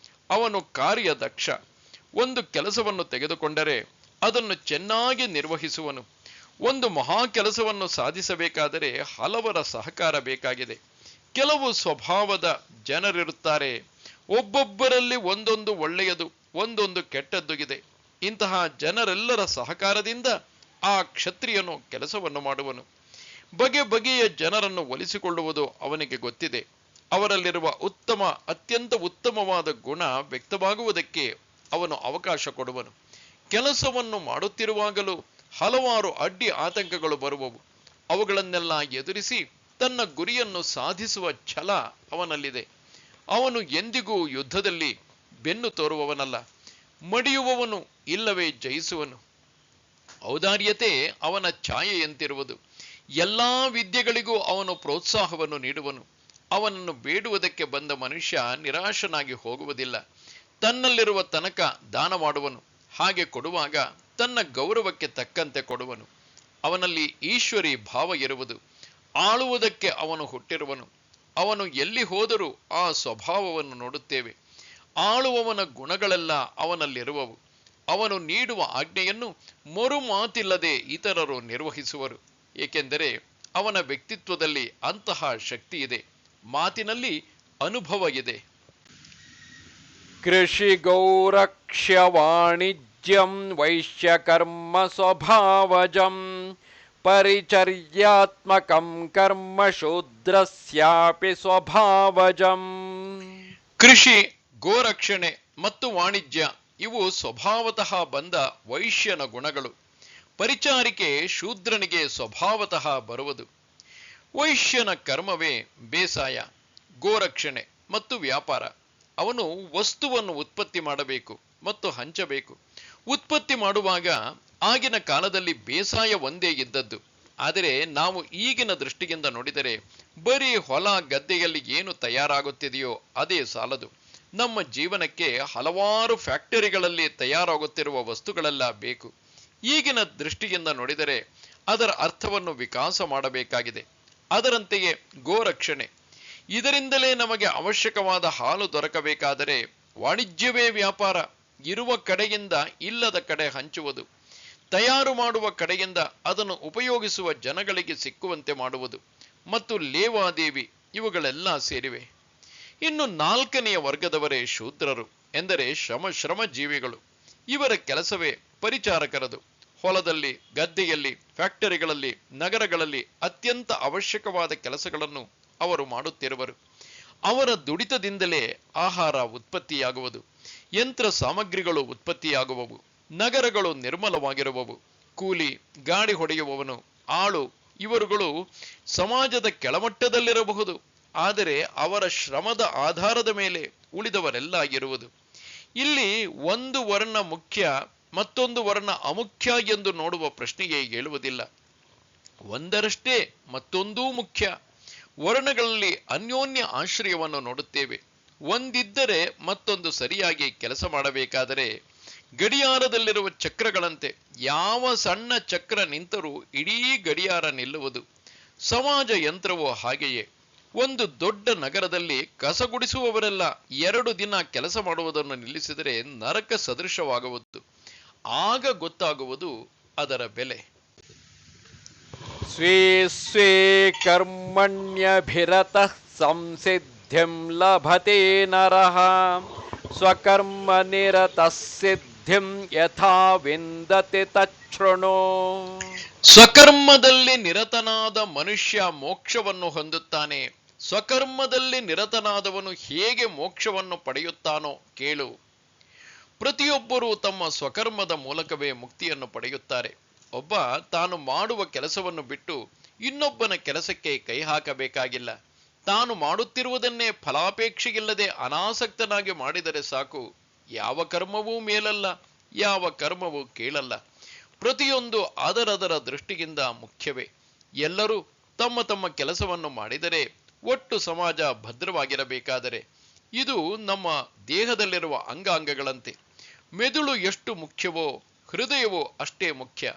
ಅವನು ಕಾರ್ಯದಕ್ಷ. ಒಂದು ಕೆಲಸವನ್ನು ತೆಗೆದುಕೊಂಡರೆ ಅದನ್ನು ಚೆನ್ನಾಗಿ ನಿರ್ವಹಿಸುವನು. ಒಂದು ಮಹಾ ಕೆಲಸವನ್ನು ಸಾಧಿಸಬೇಕಾದರೆ ಹಲವರ ಸಹಕಾರ ಬೇಕಾಗಿದೆ. ಕೆಲವು ಸ್ವಭಾವದ ಜನರಿರುತ್ತಾರೆ. ಒಬ್ಬೊಬ್ಬರಲ್ಲಿ ಒಂದೊಂದು ಒಳ್ಳೆಯದು, ಒಂದೊಂದು ಕೆಟ್ಟದ್ದು ಇದೆ. ಇಂತಹ ಜನರೆಲ್ಲರ ಸಹಕಾರದಿಂದ ಆ ಕ್ಷತ್ರಿಯನು ಕೆಲಸವನ್ನು ಮಾಡುವನು. ಬಗೆ ಬಗೆಯ ಜನರನ್ನು ಒಲಿಸಿಕೊಳ್ಳುವುದು ಅವನಿಗೆ ಗೊತ್ತಿದೆ. ಅವರಲ್ಲಿರುವ ಉತ್ತಮ, ಅತ್ಯಂತ ಉತ್ತಮವಾದ ಗುಣ ವ್ಯಕ್ತವಾಗುವುದಕ್ಕೆ ಅವನು ಅವಕಾಶ ಕೊಡುವನು. ಕೆಲಸವನ್ನು ಮಾಡುತ್ತಿರುವಾಗಲೂ ಹಲವಾರು ಅಡ್ಡಿ ಆತಂಕಗಳು ಬರುವವು. ಅವುಗಳನ್ನೆಲ್ಲ ಎದುರಿಸಿ ತನ್ನ ಗುರಿಯನ್ನು ಸಾಧಿಸುವ ಛಲ ಅವನಲ್ಲಿದೆ. ಅವನು ಎಂದಿಗೂ ಯುದ್ಧದಲ್ಲಿ ಬೆನ್ನು ತೋರುವವನಲ್ಲ, ಮಡಿಯುವವನು ಇಲ್ಲವೇ ಜಯಿಸುವನು. ಔದಾರ್ಯತೆ ಅವನ ಛಾಯೆಯಂತಿರುವುದು. ಎಲ್ಲಾ ವಿದ್ಯೆಗಳಿಗೂ ಅವನು ಪ್ರೋತ್ಸಾಹವನ್ನು ನೀಡುವನು. ಅವನನ್ನು ಬೇಡುವುದಕ್ಕೆ ಬಂದ ಮನುಷ್ಯ ನಿರಾಶನಾಗಿ ಹೋಗುವುದಿಲ್ಲ. ತನ್ನಲ್ಲಿರುವ ತನಕ ದಾನ ಮಾಡುವನು. ಹಾಗೆ ಕೊಡುವಾಗ ತನ್ನ ಗೌರವಕ್ಕೆ ತಕ್ಕಂತೆ ಕೊಡುವನು. ಅವನಲ್ಲಿ ಈಶ್ವರಿ ಭಾವ ಇರುವುದು. ಆಳುವುದಕ್ಕೆ ಅವನು ಹುಟ್ಟಿರುವನು. ಅವನು ಎಲ್ಲಿ ಹೋದರೂ ಆ ಸ್ವಭಾವವನ್ನು ನೋಡುತ್ತೇವೆ. ಆಳುವವನ ಗುಣಗಳೆಲ್ಲ ಅವನಲ್ಲಿರುವವು. ಅವನು ನೀಡುವ ಆಜ್ಞೆಯನ್ನು ಮರು ಮಾತಿಲ್ಲದೆ ಇತರರು ನಿರ್ವಹಿಸುವರು. ಏಕೆಂದರೆ ಅವನ ವ್ಯಕ್ತಿತ್ವದಲ್ಲಿ ಅಂತಹ ಶಕ್ತಿ ಇದೆ, ಮಾತಿನಲ್ಲಿ ಅನುಭವ ಇದೆ. ಕೃಷಿ ಗೌರಕ್ಷ್ಯ ವಾಣಿಜ್ಯಂ ವೈಶ್ಯಕರ್ಮ ಸ್ವಭಾವಜಂ ಪರಿಚರ್ಯಾತ್ಮಕಂ ಕರ್ಮ ಶೂದ್ರಸ್ಯಾಪಿ ಸ್ವಭಾವಜಂ. ಕೃಷಿ, ಗೋರಕ್ಷಣೆ ಮತ್ತು ವಾಣಿಜ್ಯ ಇವು ಸ್ವಭಾವತಃ ಬಂದ ವೈಶ್ಯನ ಗುಣಗಳು. ಪರಿಚಾರಿಕೆ ಶೂದ್ರನಿಗೆ ಸ್ವಭಾವತಃ ಬರುವುದು. ವೈಶ್ಯನ ಕರ್ಮವೇ ಬೇಸಾಯ, ಗೋರಕ್ಷಣೆ ಮತ್ತು ವ್ಯಾಪಾರ. ಅವನು ವಸ್ತುವನ್ನು ಉತ್ಪತ್ತಿ ಮಾಡಬೇಕು ಮತ್ತು ಹಂಚಬೇಕು. ಉತ್ಪತ್ತಿ ಮಾಡುವಾಗ ಆಗಿನ ಕಾಲದಲ್ಲಿ ಬೇಸಾಯ ಒಂದೇ ಇದ್ದದ್ದು. ಆದರೆ ನಾವು ಈಗಿನ ದೃಷ್ಟಿಯಿಂದ ನೋಡಿದರೆ ಬರೀ ಹೊಲ ಗದ್ದೆಯಲ್ಲಿ ಏನು ತಯಾರಾಗುತ್ತಿದೆಯೋ ಅದೇ ಸಾಲದು. ನಮ್ಮ ಜೀವನಕ್ಕೆ ಹಲವಾರು ಫ್ಯಾಕ್ಟರಿಗಳಲ್ಲಿ ತಯಾರಾಗುತ್ತಿರುವ ವಸ್ತುಗಳೆಲ್ಲ ಬೇಕು. ಈಗಿನ ದೃಷ್ಟಿಯಿಂದ ನೋಡಿದರೆ ಅದರ ಅರ್ಥವನ್ನು ವಿಕಾಸ ಮಾಡಬೇಕಾಗಿದೆ. ಅದರಂತೆಯೇ ಗೋರಕ್ಷಣೆ. ಇದರಿಂದಲೇ ನಮಗೆ ಅವಶ್ಯಕವಾದ ಹಾಲು ದೊರಕಬೇಕಾದರೆ ವಾಣಿಜ್ಯವೇ ವ್ಯಾಪಾರ. ಇರುವ ಕಡೆಯಿಂದ ಇಲ್ಲದ ಕಡೆ ಹಂಚುವುದು, ತಯಾರು ಮಾಡುವ ಕಡೆಯಿಂದ ಅದನ್ನು ಉಪಯೋಗಿಸುವ ಜನಗಳಿಗೆ ಸಿಕ್ಕುವಂತೆ ಮಾಡುವುದು ಮತ್ತು ಲೇವಾದೇವಿ ಇವುಗಳೆಲ್ಲ ಸೇರಿವೆ. ಇನ್ನು ನಾಲ್ಕನೆಯ ವರ್ಗದವರೇ ಶೂದ್ರರು, ಎಂದರೆ ಶ್ರಮಜೀವಿಗಳು. ಇವರ ಕೆಲಸವೇ ಪರಿಚಾರಕರದು. ಹೊಲದಲ್ಲಿ, ಗದ್ದೆಯಲ್ಲಿ, ಫ್ಯಾಕ್ಟರಿಗಳಲ್ಲಿ, ನಗರಗಳಲ್ಲಿ ಅತ್ಯಂತ ಅವಶ್ಯಕವಾದ ಕೆಲಸಗಳನ್ನು ಅವರು ಮಾಡುತ್ತಿರುವರು. ಅವರ ದುಡಿತದಿಂದಲೇ ಆಹಾರ ಉತ್ಪತ್ತಿಯಾಗುವುದು, ಯಂತ್ರ ಸಾಮಗ್ರಿಗಳು ಉತ್ಪತ್ತಿಯಾಗುವವು, ನಗರಗಳು ನಿರ್ಮಲವಾಗಿರುವವು. ಕೂಲಿ, ಗಾಡಿ ಹೊಡೆಯುವವನು, ಆಳು ಇವರುಗಳು ಸಮಾಜದ ಕೆಳಮಟ್ಟದಲ್ಲಿರಬಹುದು. ಆದರೆ ಅವರ ಶ್ರಮದ ಆಧಾರದ ಮೇಲೆ ಉಳಿದವರೆಲ್ಲ ಇರುವುದು. ಇಲ್ಲಿ ಒಂದು ವರ್ಣ ಮುಖ್ಯ, ಮತ್ತೊಂದು ವರ್ಣ ಅಮುಖ್ಯ ಎಂದು ನೋಡುವ ಪ್ರಶ್ನೆಯೇ ಏಳುವುದಿಲ್ಲ. ಒಂದರಷ್ಟೇ ಮತ್ತೊಂದೂ ಮುಖ್ಯ. ವರ್ಣಗಳಲ್ಲಿ ಅನ್ಯೋನ್ಯ ಆಶ್ರಯವನ್ನು ನೋಡುತ್ತೇವೆ. ಒಂದಿದ್ದರೆ ಮತ್ತೊಂದು ಸರಿಯಾಗಿ ಕೆಲಸ ಮಾಡಬೇಕಾದರೆ ಗಡಿಯಾರದಲ್ಲಿರುವ ಚಕ್ರಗಳಂತೆ ಯಾವ ಸಣ್ಣ ಚಕ್ರ ನಿಂತರೂ ಇಡೀ ಗಡಿಯಾರ ನಿಲ್ಲುವುದು. ಸಮಾಜ ಯಂತ್ರವೂ ಹಾಗೆಯೇ. ಒಂದು ದೊಡ್ಡ ನಗರದಲ್ಲಿ ಕಸಗುಡಿಸುವವರೆಲ್ಲ 2 ದಿನ ಕೆಲಸ ಮಾಡುವುದನ್ನು ನಿಲ್ಲಿಸಿದರೆ ನರಕ ಸದೃಶವಾಗುವುದು. ಆಗ ಗೊತ್ತಾಗುವುದು ಅದರ ಬೆಲೆ. ಸ್ವೇ ಸ್ವೇ ಕರ್ಮಣ್ಯಭಿರತಃ ಸಂಸಿದ್ಧಿಂ ಲಭತೆ ನರಃ ಸ್ವಕರ್ಮ ನಿರತಃ ಸಿದ್ಧಿಂ ಯಥಾ ವಿಂದತಿ ತಚ್ಛೃಣು. ಸ್ವಕರ್ಮದಲ್ಲಿ ನಿರತನಾದ ಮನುಷ್ಯ ಮೋಕ್ಷವನ್ನು ಹೊಂದುತ್ತಾನೆ. ಸ್ವಕರ್ಮದಲ್ಲಿ ನಿರತನಾದವನು ಹೇಗೆ ಮೋಕ್ಷವನ್ನು ಪಡೆಯುತ್ತಾನೋ ಕೇಳು. ಪ್ರತಿಯೊಬ್ಬರೂ ತಮ್ಮ ಸ್ವಕರ್ಮದ ಮೂಲಕವೇ ಮುಕ್ತಿಯನ್ನು ಪಡೆಯುತ್ತಾರೆ. ಒಬ್ಬ ತಾನು ಮಾಡುವ ಕೆಲಸವನ್ನು ಬಿಟ್ಟು ಇನ್ನೊಬ್ಬನ ಕೆಲಸಕ್ಕೆ ಕೈ ಹಾಕಬೇಕಾಗಿಲ್ಲ. ತಾನು ಮಾಡುತ್ತಿರುವುದನ್ನೇ ಫಲಾಪೇಕ್ಷೆಯಿಲ್ಲದೆ ಅನಾಸಕ್ತನಾಗಿ ಮಾಡಿದರೆ ಸಾಕು. ಯಾವ ಕರ್ಮವೂ ಮೇಲಲ್ಲ, ಯಾವ ಕರ್ಮವೂ ಕೀಳಲ್ಲ. ಪ್ರತಿಯೊಂದು ಅದರದರ ದೃಷ್ಟಿಯಿಂದ ಮುಖ್ಯವೇ. ಎಲ್ಲರೂ ತಮ್ಮ ತಮ್ಮ ಕೆಲಸವನ್ನು ಮಾಡಿದರೆ ಒಟ್ಟು ಸಮಾಜ ಭದ್ರವಾಗಿರಬೇಕಾದರೆ ಇದು ನಮ್ಮ ದೇಹದಲ್ಲಿರುವ ಅಂಗಾಂಗಗಳಂತೆ. ಮೆದುಳು ಎಷ್ಟು ಮುಖ್ಯವೋ ಹೃದಯವೂ ಅಷ್ಟೇ ಮುಖ್ಯ,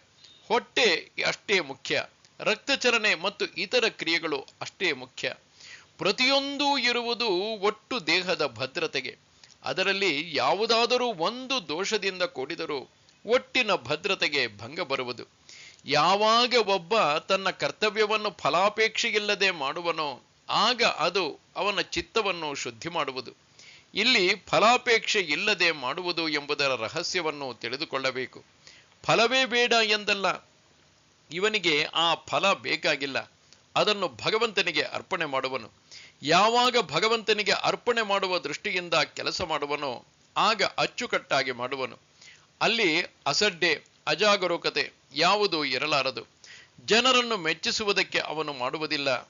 ಹೊಟ್ಟೆ ಅಷ್ಟೇ ಮುಖ್ಯ, ರಕ್ತಚಲನೆ ಮತ್ತು ಇತರ ಕ್ರಿಯೆಗಳು ಅಷ್ಟೇ ಮುಖ್ಯ. ಪ್ರತಿಯೊಂದೂ ಇರುವುದು ಒಟ್ಟು ದೇಹದ ಭದ್ರತೆಗೆ. ಅದರಲ್ಲಿ ಯಾವುದಾದರೂ ಒಂದು ದೋಷದಿಂದ ಕೂಡಿದರೂ ಒಟ್ಟಿನ ಭದ್ರತೆಗೆ ಭಂಗ ಬರುವುದು. ಯಾವಾಗ ಒಬ್ಬ ತನ್ನ ಕರ್ತವ್ಯವನ್ನು ಫಲಾಪೇಕ್ಷೆಯಿಲ್ಲದೆ ಮಾಡುವನೋ ಆಗ ಅದು ಅವನ ಚಿತ್ತವನ್ನು ಶುದ್ಧಿ ಮಾಡುವುದು. ಇಲ್ಲಿ ಫಲಾಪೇಕ್ಷೆ ಇಲ್ಲದೆ ಮಾಡುವುದು ಎಂಬುದರ ರಹಸ್ಯವನ್ನು ತಿಳಿದುಕೊಳ್ಳಬೇಕು. ಫಲವೇ ಬೇಡ ಎಂದಲ್ಲ, ಇವನಿಗೆ ಆ ಫಲ ಬೇಕಾಗಿಲ್ಲ, ಅದನ್ನು ಭಗವಂತನಿಗೆ ಅರ್ಪಣೆ ಮಾಡುವನು. ಯಾವಾಗ ಭಗವಂತನಿಗೆ ಅರ್ಪಣೆ ಮಾಡುವ ದೃಷ್ಟಿಯಿಂದ ಕೆಲಸ ಮಾಡುವನೋ ಆಗ ಅಚ್ಚುಕಟ್ಟಾಗಿ ಮಾಡುವನು. ಅಲ್ಲಿ ಅಸಡ್ಡೆ ಅಜಾಗರೂಕತೆ ಯಾವುದೂ ಇರಲಾರದು. ಜನರನ್ನು ಮೆಚ್ಚಿಸುವುದಕ್ಕೆ ಅವನು ಮಾಡುವುದಿಲ್ಲ,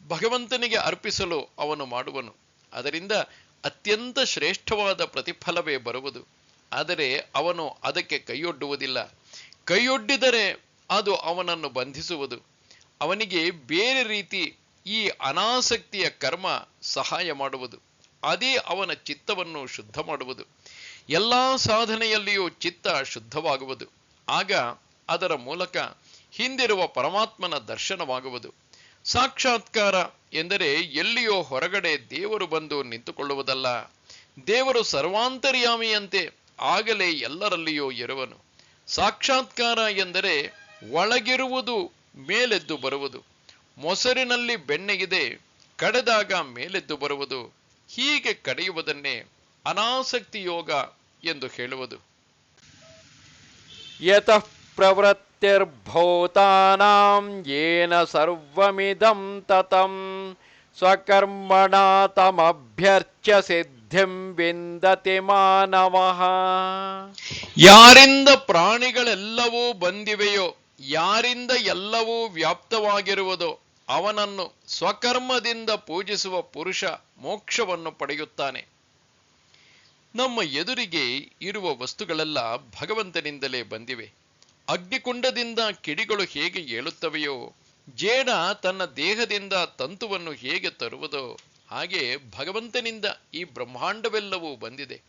ಭಗವಂತನಿಗೆ ಅರ್ಪಿಸಲು ಅವನು ಮಾಡುವನು. ಅದರಿಂದ ಅತ್ಯಂತ ಶ್ರೇಷ್ಠವಾದ ಪ್ರತಿಫಲವೇ ಬರುವುದು. ಆದರೆ ಅವನು ಅದಕ್ಕೆ ಕೈಯೊಡ್ಡುವುದಿಲ್ಲ. ಕೈಯೊಡ್ಡಿದರೆ ಅದು ಅವನನ್ನು ಬಂಧಿಸುವುದು. ಅವನಿಗೆ ಬೇರೆ ರೀತಿ ಈ ಅನಾಸಕ್ತಿಯ ಕರ್ಮ ಸಹಾಯ ಮಾಡುವುದು. ಅದೇ ಅವನ ಚಿತ್ತವನ್ನು ಶುದ್ಧ ಮಾಡುವುದು. ಎಲ್ಲ ಸಾಧನೆಯಲ್ಲಿಯೂ ಚಿತ್ತ ಶುದ್ಧವಾಗುವುದು. ಆಗ ಅದರ ಮೂಲಕ ಹಿಂದಿರುವ ಪರಮಾತ್ಮನ ದರ್ಶನವಾಗುವುದು. ಸಾಕ್ಷಾತ್ಕಾರ ಎಂದರೆ ಎಲ್ಲಿಯೋ ಹೊರಗಡೆ ದೇವರು ಬಂದು ನಿಂತುಕೊಳ್ಳುವುದಲ್ಲ. ದೇವರು ಸರ್ವಾಂತರ್ಯಾಮಿಯಂತೆ ಆಗಲೇ ಎಲ್ಲರಲ್ಲಿಯೂ ಇರುವನು. ಸಾಕ್ಷಾತ್ಕಾರ ಎಂದರೆ ಒಳಗಿರುವುದು ಮೇಲೆದ್ದು ಬರುವುದು. ಮೊಸರಿನಲ್ಲಿ ಬೆಣ್ಣೆಗಿದೆ, ಕಡೆದಾಗ ಮೇಲೆದ್ದು ಬರುವುದು. ಹೀಗೆ ಕಡೆಯುವುದನ್ನೇ ಅನಾಸಕ್ತಿ ಯೋಗ ಎಂದು ಹೇಳುವುದು. ಯತಃ ಪ್ರವೃತ್ತಿರ್ಭೂತಾನಾಂ ಯೇನ ಸರ್ವಮಿದಂ ತತಂ ಸ್ವಕರ್ಮಣ ತಮಭ್ಯರ್ಚ್ಯ ಸಿದ್ಧಿಂ ವಿಂದತಿ ಮಾನವಃ. ಯಾರಿಂದ ಪ್ರಾಣಿಗಳೆಲ್ಲವೂ ಬಂದಿವೆಯೋ, ಯಾರಿಂದ ಎಲ್ಲವೂ ವ್ಯಾಪ್ತವಾಗಿರುವುದೋ ಅವನನ್ನು ಸ್ವಕರ್ಮದಿಂದ ಪೂಜಿಸುವ ಪುರುಷ ಮೋಕ್ಷವನ್ನು ಪಡೆಯುತ್ತಾನೆ. ನಮ್ಮ ಎದುರಿಗೆ ಇರುವ ವಸ್ತುಗಳೆಲ್ಲ ಭಗವಂತನಿಂದಲೇ ಬಂದಿವೆ. ಅಗ್ನಿಕುಂಡದಿಂದ ಕಿಡಿಗಳು ಹೇಗೆ ಏಳುತ್ತವೆಯೋ, ಜೇಡ ತನ್ನ ದೇಹದಿಂದ ತಂತುವನ್ನು ಹೇಗೆ ತರುವುದೋ, ಹಾಗೆ ಭಗವಂತನಿಂದ ಈ ಬ್ರಹ್ಮಾಂಡವೆಲ್ಲವೂ ಬಂದಿದೆ.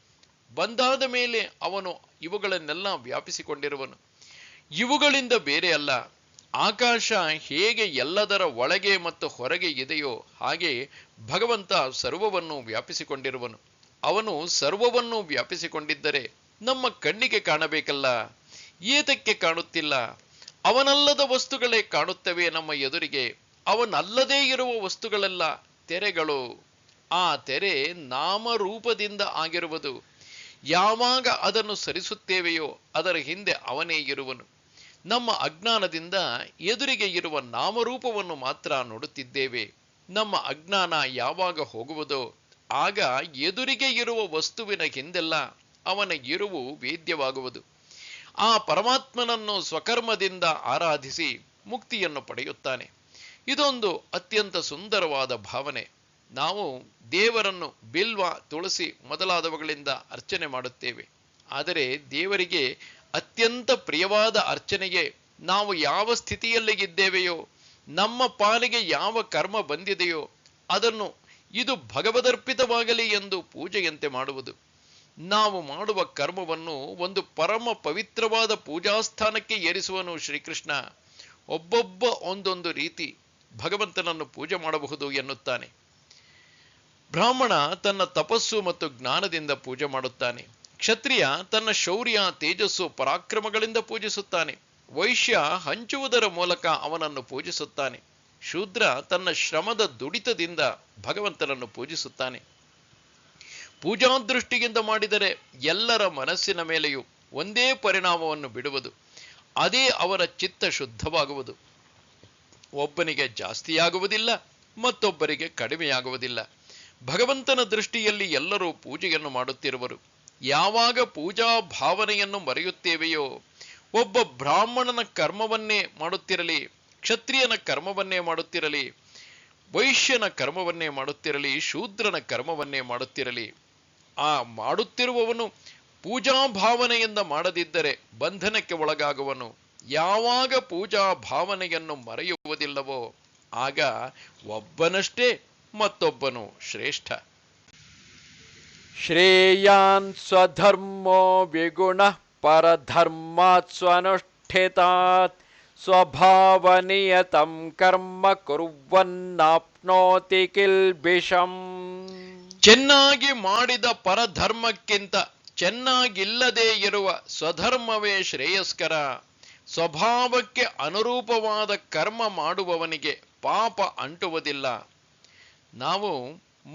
ಬಂದಾದ ಮೇಲೆ ಅವನು ಇವುಗಳನ್ನೆಲ್ಲ ವ್ಯಾಪಿಸಿಕೊಂಡಿರುವನು. ಇವುಗಳಿಂದ ಬೇರೆ ಅಲ್ಲ. ಆಕಾಶ ಹೇಗೆ ಎಲ್ಲದರ ಒಳಗೆ ಮತ್ತು ಹೊರಗೆ ಇದೆಯೋ ಹಾಗೆ ಭಗವಂತ ಸರ್ವವನ್ನು ವ್ಯಾಪಿಸಿಕೊಂಡಿರುವನು. ಅವನು ಸರ್ವವನ್ನು ವ್ಯಾಪಿಸಿಕೊಂಡಿದ್ದರೆ ನಮ್ಮ ಕಣ್ಣಿಗೆ ಕಾಣಬೇಕಲ್ಲ, ಏತಕ್ಕೆ ಕಾಣುತ್ತಿಲ್ಲ? ಅವನಲ್ಲದ ವಸ್ತುಗಳೇ ಕಾಣುತ್ತವೆ ನಮ್ಮ ಎದುರಿಗೆ. ಅವನಲ್ಲದೇ ಇರುವ ವಸ್ತುಗಳೆಲ್ಲ ತೆರೆಗಳು. ಆ ತೆರೆ ನಾಮರೂಪದಿಂದ ಆಗಿರುವುದು. ಯಾವಾಗ ಅದನ್ನು ಸರಿಸುತ್ತೇವೆಯೋ ಅದರ ಹಿಂದೆ ಅವನೇ ಇರುವನು. ನಮ್ಮ ಅಜ್ಞಾನದಿಂದ ಎದುರಿಗೆ ಇರುವ ನಾಮರೂಪವನ್ನು ಮಾತ್ರ ನೋಡುತ್ತಿದ್ದೇವೆ. ನಮ್ಮ ಅಜ್ಞಾನ ಯಾವಾಗ ಹೋಗುವುದೋ ಆಗ ಎದುರಿಗೆ ಇರುವ ವಸ್ತುವಿನ ಹಿಂದೆಲ್ಲ ಅವನ ಇರುವು ವೇದ್ಯವಾಗುವುದು. ಆ ಪರಮಾತ್ಮನನ್ನು ಸ್ವಕರ್ಮದಿಂದ ಆರಾಧಿಸಿ ಮುಕ್ತಿಯನ್ನು ಪಡೆಯುತ್ತಾನೆ. ಇದೊಂದು ಅತ್ಯಂತ ಸುಂದರವಾದ ಭಾವನೆ. ನಾವು ದೇವರನ್ನು ಬಿಲ್ವ, ತುಳಸಿ ಮೊದಲಾದವುಗಳಿಂದ ಅರ್ಚನೆ ಮಾಡುತ್ತೇವೆ. ಆದರೆ ದೇವರಿಗೆ ಅತ್ಯಂತ ಪ್ರಿಯವಾದ ಅರ್ಚನೆಗೆ ನಾವು ಯಾವ ಸ್ಥಿತಿಯಲ್ಲಿ ಇದ್ದೇವೆಯೋ, ನಮ್ಮ ಪಾಲಿಗೆ ಯಾವ ಕರ್ಮ ಬಂದಿದೆಯೋ ಅದನ್ನು ಇದು ಭಗವದರ್ಪಿತವಾಗಲಿ ಎಂದು ಪೂಜೆಯಂತೆ ಮಾಡುವುದು. ನಾವು ಮಾಡುವ ಕರ್ಮವನ್ನು ಒಂದು ಪರಮ ಪವಿತ್ರವಾದ ಪೂಜಾಸ್ಥಾನಕ್ಕೆ ಏರಿಸುವನು ಶ್ರೀಕೃಷ್ಣ. ಒಬ್ಬೊಬ್ಬ ಒಂದೊಂದು ರೀತಿ ಭಗವಂತನನ್ನು ಪೂಜೆ ಮಾಡಬಹುದು ಎನ್ನುತ್ತಾನೆ. ಬ್ರಾಹ್ಮಣ ತನ್ನ ತಪಸ್ಸು ಮತ್ತು ಜ್ಞಾನದಿಂದ ಪೂಜೆ ಮಾಡುತ್ತಾನೆ. ಕ್ಷತ್ರಿಯ ತನ್ನ ಶೌರ್ಯ, ತೇಜಸ್ಸು, ಪರಾಕ್ರಮಗಳಿಂದ ಪೂಜಿಸುತ್ತಾನೆ. ವೈಶ್ಯ ಹಂಚುವುದರ ಮೂಲಕ ಅವನನ್ನು ಪೂಜಿಸುತ್ತಾನೆ. ಶೂದ್ರ ತನ್ನ ಶ್ರಮದ ದುಡಿತದಿಂದ ಭಗವಂತನನ್ನು ಪೂಜಿಸುತ್ತಾನೆ. ಪೂಜಾ ದೃಷ್ಟಿಯಿಂದ ಮಾಡಿದರೆ ಎಲ್ಲರ ಮನಸ್ಸಿನ ಮೇಲೆಯೂ ಒಂದೇ ಪರಿಣಾಮವನ್ನು ಬಿಡುವುದು. ಅದೇ ಅವರ ಚಿತ್ತ ಶುದ್ಧವಾಗುವುದು. ಒಬ್ಬನಿಗೆ ಜಾಸ್ತಿಯಾಗುವುದಿಲ್ಲ, ಮತ್ತೊಬ್ಬರಿಗೆ ಕಡಿಮೆಯಾಗುವುದಿಲ್ಲ. ಭಗವಂತನ ದೃಷ್ಟಿಯಲ್ಲಿ ಎಲ್ಲರೂ ಪೂಜೆಯನ್ನು ಮಾಡುತ್ತಿರುವರು. ಯಾವಾಗ ಪೂಜಾ ಭಾವನೆಯನ್ನು ಮರೆಯುತ್ತೇವೆಯೋ, ಒಬ್ಬ ಬ್ರಾಹ್ಮಣನ ಕರ್ಮವನ್ನೇ ಮಾಡುತ್ತಿರಲಿ, ಕ್ಷತ್ರಿಯನ ಕರ್ಮವನ್ನೇ ಮಾಡುತ್ತಿರಲಿ, ವೈಶ್ಯನ ಕರ್ಮವನ್ನೇ ಮಾಡುತ್ತಿರಲಿ, ಶೂದ್ರನ ಕರ್ಮವನ್ನೇ ಮಾಡುತ್ತಿರಲಿ, ಆ ಮಾಡುತ್ತಿರುವವನು ಪೂಜಾ ಭಾವನೆಯಿಂದ ಮಾಡದಿದ್ದರೆ ಬಂಧನಕ್ಕೆ ಒಳಗಾಗುವನು. ಯಾವಾಗ ಪೂಜಾ ಭಾವನೆಯನ್ನು ಮರೆಯುವುದಿಲ್ಲವೋ ಆಗ ಒಬ್ಬನಷ್ಟೇ ಮತ್ತೊಬ್ಬನು ಶ್ರೇಷ್ಠ. ಶ್ರೇಯಾನ್ ಸ್ವಧರ್ಮೋ ವಿಗುಣ ಪರಧರ್ಮಾತ್ ಸ್ವನುಷ್ಠಿತಾತ್ ಸ್ವಭಾವನಿಯತಂ ಕರ್ಮ ಕುರ್ವನ್ನಾಪ್ನೋತಿ ಕಿಲ್ಬಿಷಂ. ಚೆನ್ನಾಗಿ ಮಾಡಿದ ಪರಧರ್ಮಕ್ಕಿಂತ ಚೆನ್ನಾಗಿಲ್ಲದೆ ಇರುವ ಸ್ವಧರ್ಮವೇ ಶ್ರೇಯಸ್ಕರ. ಸ್ವಭಾವಕ್ಕೆ ಅನುರೂಪವಾದ ಕರ್ಮ ಮಾಡುವವನಿಗೆ ಪಾಪ ಅಂಟುವುದಿಲ್ಲ. ನಾವು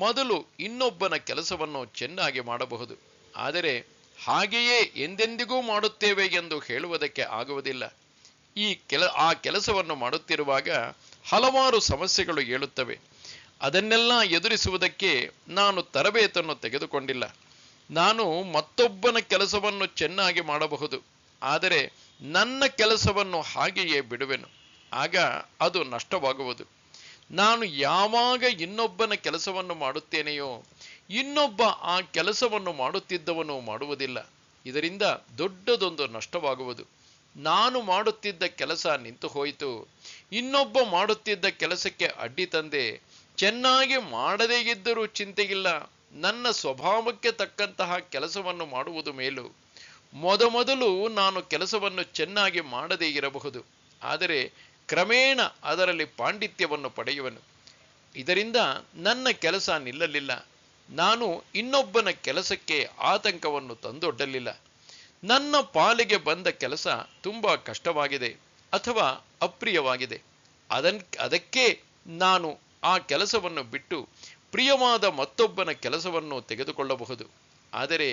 ಮೊದಲು ಇನ್ನೊಬ್ಬನ ಕೆಲಸವನ್ನು ಚೆನ್ನಾಗಿ ಮಾಡಬಹುದು, ಆದರೆ ಹಾಗೆಯೇ ಎಂದೆಂದಿಗೂ ಮಾಡುತ್ತೇವೆ ಎಂದು ಹೇಳುವುದಕ್ಕೆ ಆಗುವುದಿಲ್ಲ. ಆ ಕೆಲಸವನ್ನು ಮಾಡುತ್ತಿರುವಾಗ ಹಲವಾರು ಸಮಸ್ಯೆಗಳು ಏಳುತ್ತವೆ. ಅದನ್ನೆಲ್ಲ ಎದುರಿಸುವುದಕ್ಕೆ ನಾನು ತರಬೇತನ್ನು ತೆಗೆದುಕೊಂಡಿಲ್ಲ. ನಾನು ಮತ್ತೊಬ್ಬನ ಕೆಲಸವನ್ನು ಚೆನ್ನಾಗಿ ಮಾಡಬಹುದು, ಆದರೆ ನನ್ನ ಕೆಲಸವನ್ನು ಹಾಗೆಯೇ ಬಿಡುವೆನು. ಆಗ ಅದು ನಷ್ಟವಾಗುವುದು. ನಾನು ಯಾವಾಗ ಇನ್ನೊಬ್ಬನ ಕೆಲಸವನ್ನು ಮಾಡುತ್ತೇನೆಯೋ, ಇನ್ನೊಬ್ಬ ಆ ಕೆಲಸವನ್ನು ಮಾಡುತ್ತಿದ್ದವನು ಮಾಡುವುದಿಲ್ಲ. ಇದರಿಂದ ದೊಡ್ಡದೊಂದು ನಷ್ಟವಾಗುವುದು. ನಾನು ಮಾಡುತ್ತಿದ್ದ ಕೆಲಸ ನಿಂತು ಹೋಯಿತು, ಇನ್ನೊಬ್ಬ ಮಾಡುತ್ತಿದ್ದ ಕೆಲಸಕ್ಕೆ ಅಡ್ಡಿ ತಂದೆ. ಚೆನ್ನಾಗಿ ಮಾಡದೇ ಇದ್ದರೂ ಚಿಂತೆಯಿಲ್ಲ, ನನ್ನ ಸ್ವಭಾವಕ್ಕೆ ತಕ್ಕಂತಹ ಕೆಲಸವನ್ನು ಮಾಡುವುದು ಮೇಲು. ಮೊದಮೊದಲು ನಾನು ಕೆಲಸವನ್ನು ಚೆನ್ನಾಗಿ ಮಾಡದೇ ಇರಬಹುದು, ಆದರೆ ಕ್ರಮೇಣ ಅದರಲ್ಲಿ ಪಾಂಡಿತ್ಯವನ್ನು ಪಡೆಯುವನು. ಇದರಿಂದ ನನ್ನ ಕೆಲಸ ನಿಲ್ಲಲಿಲ್ಲ. ನಾನು ಇನ್ನೊಬ್ಬನ ಕೆಲಸಕ್ಕೆ ಆತಂಕವನ್ನು ತಂದೊಡ್ಡಲಿಲ್ಲ. ನನ್ನ ಪಾಲಿಗೆ ಬಂದ ಕೆಲಸ ತುಂಬಾ ಕಷ್ಟವಾಗಿದೆ ಅಥವಾ ಅಪ್ರಿಯವಾಗಿದೆ. ಅದಕ್ಕೆ ನಾನು ಆ ಕೆಲಸವನ್ನು ಬಿಟ್ಟು ಪ್ರಿಯವಾದ ಮತ್ತೊಬ್ಬನ ಕೆಲಸವನ್ನು ತೆಗೆದುಕೊಳ್ಳಬಹುದು. ಆದರೆ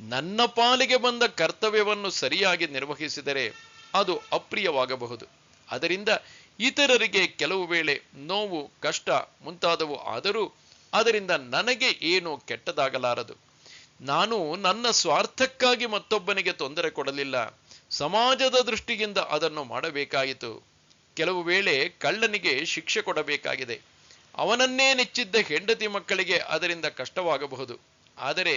ನನ್ನ ಪಾಲಿಗೆ ಬಂದ ಕರ್ತವ್ಯವನ್ನು ಸರಿಯಾಗಿ ನಿರ್ವಹಿಸಿದರೆ ಅದು ಅಪ್ರಿಯವಾಗಬಹುದು. ಅದರಿಂದ ಇತರರಿಗೆ ಕೆಲವು ವೇಳೆ ನೋವು, ಕಷ್ಟ ಮುಂತಾದವು ಆದರೂ ಅದರಿಂದ ನನಗೆ ಏನೂ ಕೆಟ್ಟದಾಗಲಾರದು. ನಾನು ನನ್ನ ಸ್ವಾರ್ಥಕ್ಕಾಗಿ ಮತ್ತೊಬ್ಬನಿಗೆ ತೊಂದರೆ ಕೊಡಲಿಲ್ಲ, ಸಮಾಜದ ದೃಷ್ಟಿಯಿಂದ ಅದನ್ನು ಮಾಡಬೇಕಾಯಿತು. ಕೆಲವು ವೇಳೆ ಕಳ್ಳನಿಗೆ ಶಿಕ್ಷೆ ಕೊಡಬೇಕಾಗಿದೆ. ಅವನನ್ನೇ ನೆಚ್ಚಿದ್ದ ಹೆಂಡತಿ ಮಕ್ಕಳಿಗೆ ಅದರಿಂದ ಕಷ್ಟವಾಗಬಹುದು. ಆದರೆ